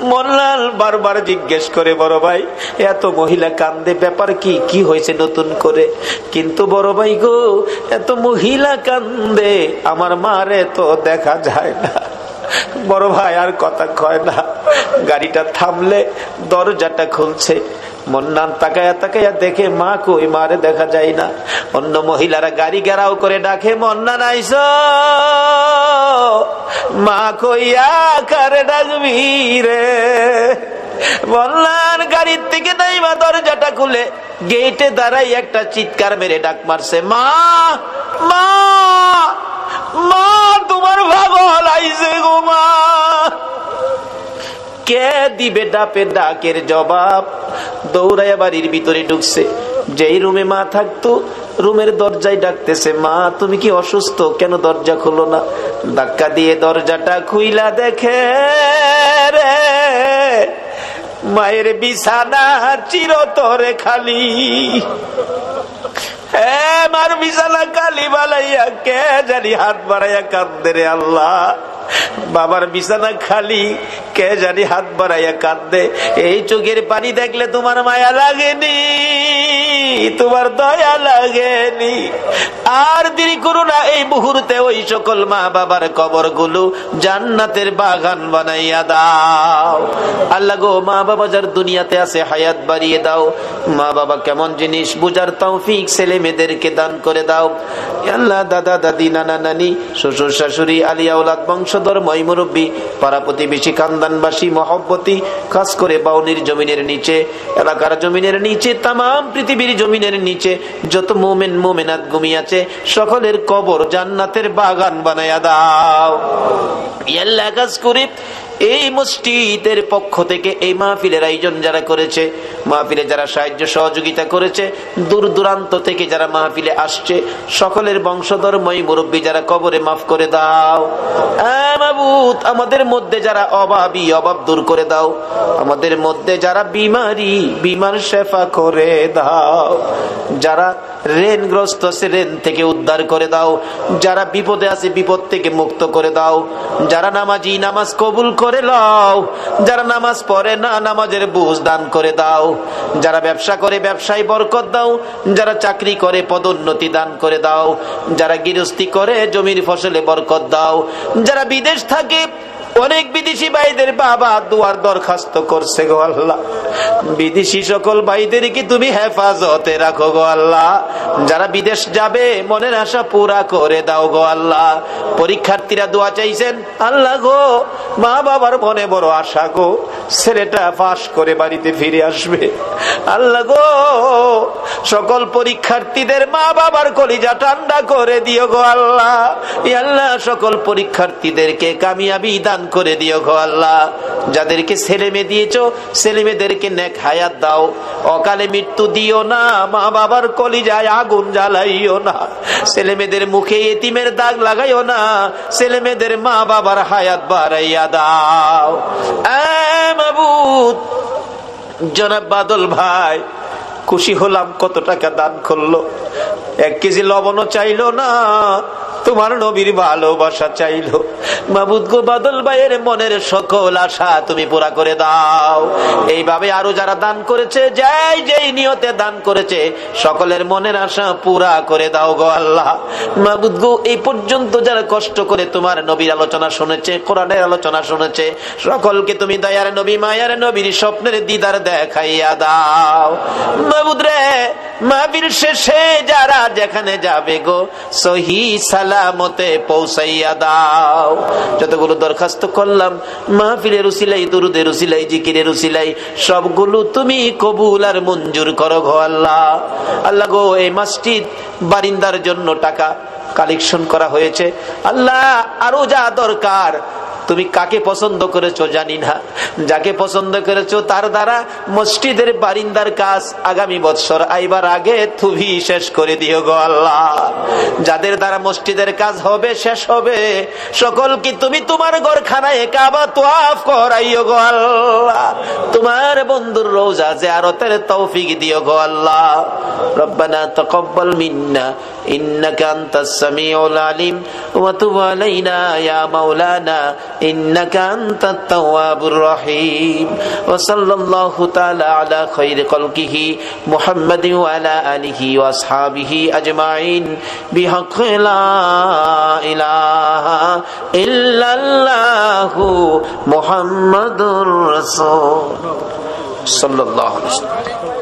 মোল্লাল বারবার জিজ্ঞেস করে, বড় ভাই এত মহিলা কান্দে, ব্যাপার কি, কি হয়েছে নতুন করে? কিন্তু বড় ভাই গো, এত মহিলা কান্দে, আমার মারে তো দেখা যায় না। বড় ভাই আর কথা কয় না। গাড়িটা থামলে দরজাটা খুলছে, মন্নান তাকায়া তাকায়া দেখে মা কই, মারে দেখা যায় না। অন্য মহিলারা গাড়ি ঘেরাও করে ডাকে, মন্নান আইসো, মা কইয়া কারে ডাকবি রে? মন্নান গাড়ির থেকে নাইমা দরজাটা খুলে গেটে দাঁড়াই একটা চিৎকার মেরে ডাক মারছে, মা মা মা, তোমার পাগল আইছে গো মা। কে দিবে ডাকের জবাব? দৌড়াইয়া বাড়ির ভিতরে ঢুকছে। যেই রুমে মা থাকতো, রুমের দরজায় ডাকতেছে, মা তুমি কি অসুস্থ, কেন দরজা খুলো না? ধাক্কা দিয়ে দরজাটা খুইলা দেখে রে মায়ের বিছানা চিরতরে খালি। মার বিছানা কালি বানাইয়া কে জানি হাত বাড়াইয়া কাঁদে রে আল্লাহ। বাবার বিছানা খালি, কে জানি হাত বাড়াইয়া কাঁদে। এই চোখের পানি দেখলে তোমার মায়া লাগেনি, তোমার দয়া লাগেনি? আর দেরি করো না, এই মুহূর্তে ওই সকল মা বাবার কবর গুলো জান্নাতের বাগান বানাইয়া দাও। আল্লাহ গো, মা বাবা যার দুনিয়াতে আছে হায়াত বাড়িয়ে দাও। মা বাবা কেমন জিনিস বুঝার তৌফিক ছেলে মেয়েদেরকে দান করে দাও। আল্লাহ দাদা দাদি নানা নানি শ্বশুর শাশুড়ি আলিয়া ওলাদ বংশধর মই মুরব্বী পাড়া প্রতিবেশী খানদানবাসী মহব্বতী, খাস করে বাউনির জমিনের নিচে, এলাকার জমিনের নিচে, তাম পৃথিবীর জমিনের নিচে যত মোমেন মোমেনাত ঘুমিয়ে আছে সকলের কবর জান্নাতের বাগান বানায়া দাও। আল্লাহ কাজ করে এই মসজিদের পক্ষ থেকে এই মাহফিলের আয়োজন যারা করেছে, মাহফিলে যারা সাহায্য সহযোগিতা করেছে, দূর দূরান্ত থেকে যারা মাহফিলে আসছে সকলের বংশধর মই মুরব্বী যারা কবরে মাফ করে দাও। মাবুদ, আমাদের মধ্যে যারা অভাবী অভাব দূর করে দাও, আমাদের মধ্যে যারা বিমারি বিমার শেফা করে দাও, যারা ঋণগ্রস্ত আছে ঋণ থেকে উদ্ধার করে দাও, যারা বিপদে আছে বিপদ থেকে মুক্ত করে দাও, যারা নামাজি নামাজ কবুল করে লও, যারা নামাজ পড়ে না নামাজের বুঝ দান করে দাও, যারা ব্যবসা করে ব্যবসায় বরকত দাও, যারা চাকরি করে পদোন্নতি দান করে দাও, যারা গৃহস্থী করে জমির ফসলে বরকত দাও, যারা বিদেশ থাকে অনেক বিদেশি ভাইদের বাবা দুয়ার দরখাস্ত করছে গো আল্লাহ, বিদেশি সকল ভাইদেরকে তুমি হেফাজতে রাখো গো আল্লাহ। যারা বিদেশ যাবে মনের আশা পুরা করে দাও গো আল্লাহ। পরীক্ষার্থীরা দোয়া চাইছেন, আল্লাহ গো মা বাবার মনে বড় আশা গো, ছেলেটা পাস করে বাড়িতে ফিরে আসবে। আল্লাহ গো সকল পরীক্ষার্থীদের মা বাবার কলিজা ঠান্ডা করে দিও গো আল্লাহ। আল্লাহ সকল পরীক্ষার্থীদেরকে কামিয়াবি দান করে দিও গো আল্লাহ। যাদেরকে ছেলে মেয়ে দিয়েছো ছেলে মেয়েদেরকে নেক হায়াত দাও, অকালে মৃত্যু দিও না, মা বাবার কলিজায় আগুন জ্বালাইও না, ছেলে মেয়েদের মুখে এতিমের দাগ লাগাইও না, ছেলে মেয়েদের মা বাবার হায়াত বাড়াইয়া দাও। মাবুদ, জনাব বাদল ভাই খুশি হলাম, কত টাকা দান করলো, 1 কেজি লবণও চাইলো না, তোমার নবীর ভালোবাসা চাইলো। মাবুদ গো, বাদল ভাইয়ের মনের সকল আশা তুমি পুরা করে দাও। এইভাবে আরো যারা দান করেছে, যাই যেই নিয়তে দান করেছে, সকলের মনের আশা পুরা করে দাও গো আল্লাহ। মাবুদ গো, এই পর্যন্ত যারা কষ্ট করে তোমার নবীর আলোচনা শুনেছে, কোরআনের আলোচনা শুনেছে, সকলকে তুমি দয়ার নবী মায়ার নবীর স্বপ্নের দিদার দেখাইয়া দাও। মাবুদ রে, মাহফিল শেষে যারা যেখানে যাবে গো সহি সালামতে পৌঁছাইয়া দাও। যতগুলো দরখাস্ত করলাম মাহফিলের উসিলাই, দুরুদের উসিলাই, জিকিরের উসিলাই, সবগুলো তুমি কবুল আর মঞ্জুর করো গো আল্লাহ। আল্লাহ গো, এই মসজিদ বারিন্দার জন্য টাকা কালেকশন করা হয়েছে, আল্লাহ আরো যা দরকার তুমি কাকে পছন্দ করেছো জানি না, যাকে পছন্দ করেছো তার দ্বারা মসজিদের বারিন্দার কাজ আগামী বছর আইবার আগে তুমি শেষ করে দিও গো আল্লাহ। যাদের দ্বারা মসজিদের কাজ হবে শেষ হবে, সকলকে তুমি তোমার ঘরখানায় কাবা তোয়াফ করাইও গো আল্লাহ। তোমার বন্ধুর রওজা জিয়ারতের তৌফিক দিও গো আল্লাহ। রব্বানা তাকাব্বাল মিন্না ইন্নাকা আনতাস সামিউল আলিম ওয়া তুব আলাইনা ইয়া মাওলানা إنك أنت التواب الرحيم وصلى الله تعالى على خير خلقه محمد وعلى آله وأصحابه أجمعين بحق لا إله إلا الله محمد رسول صلى الله عليه وسلم.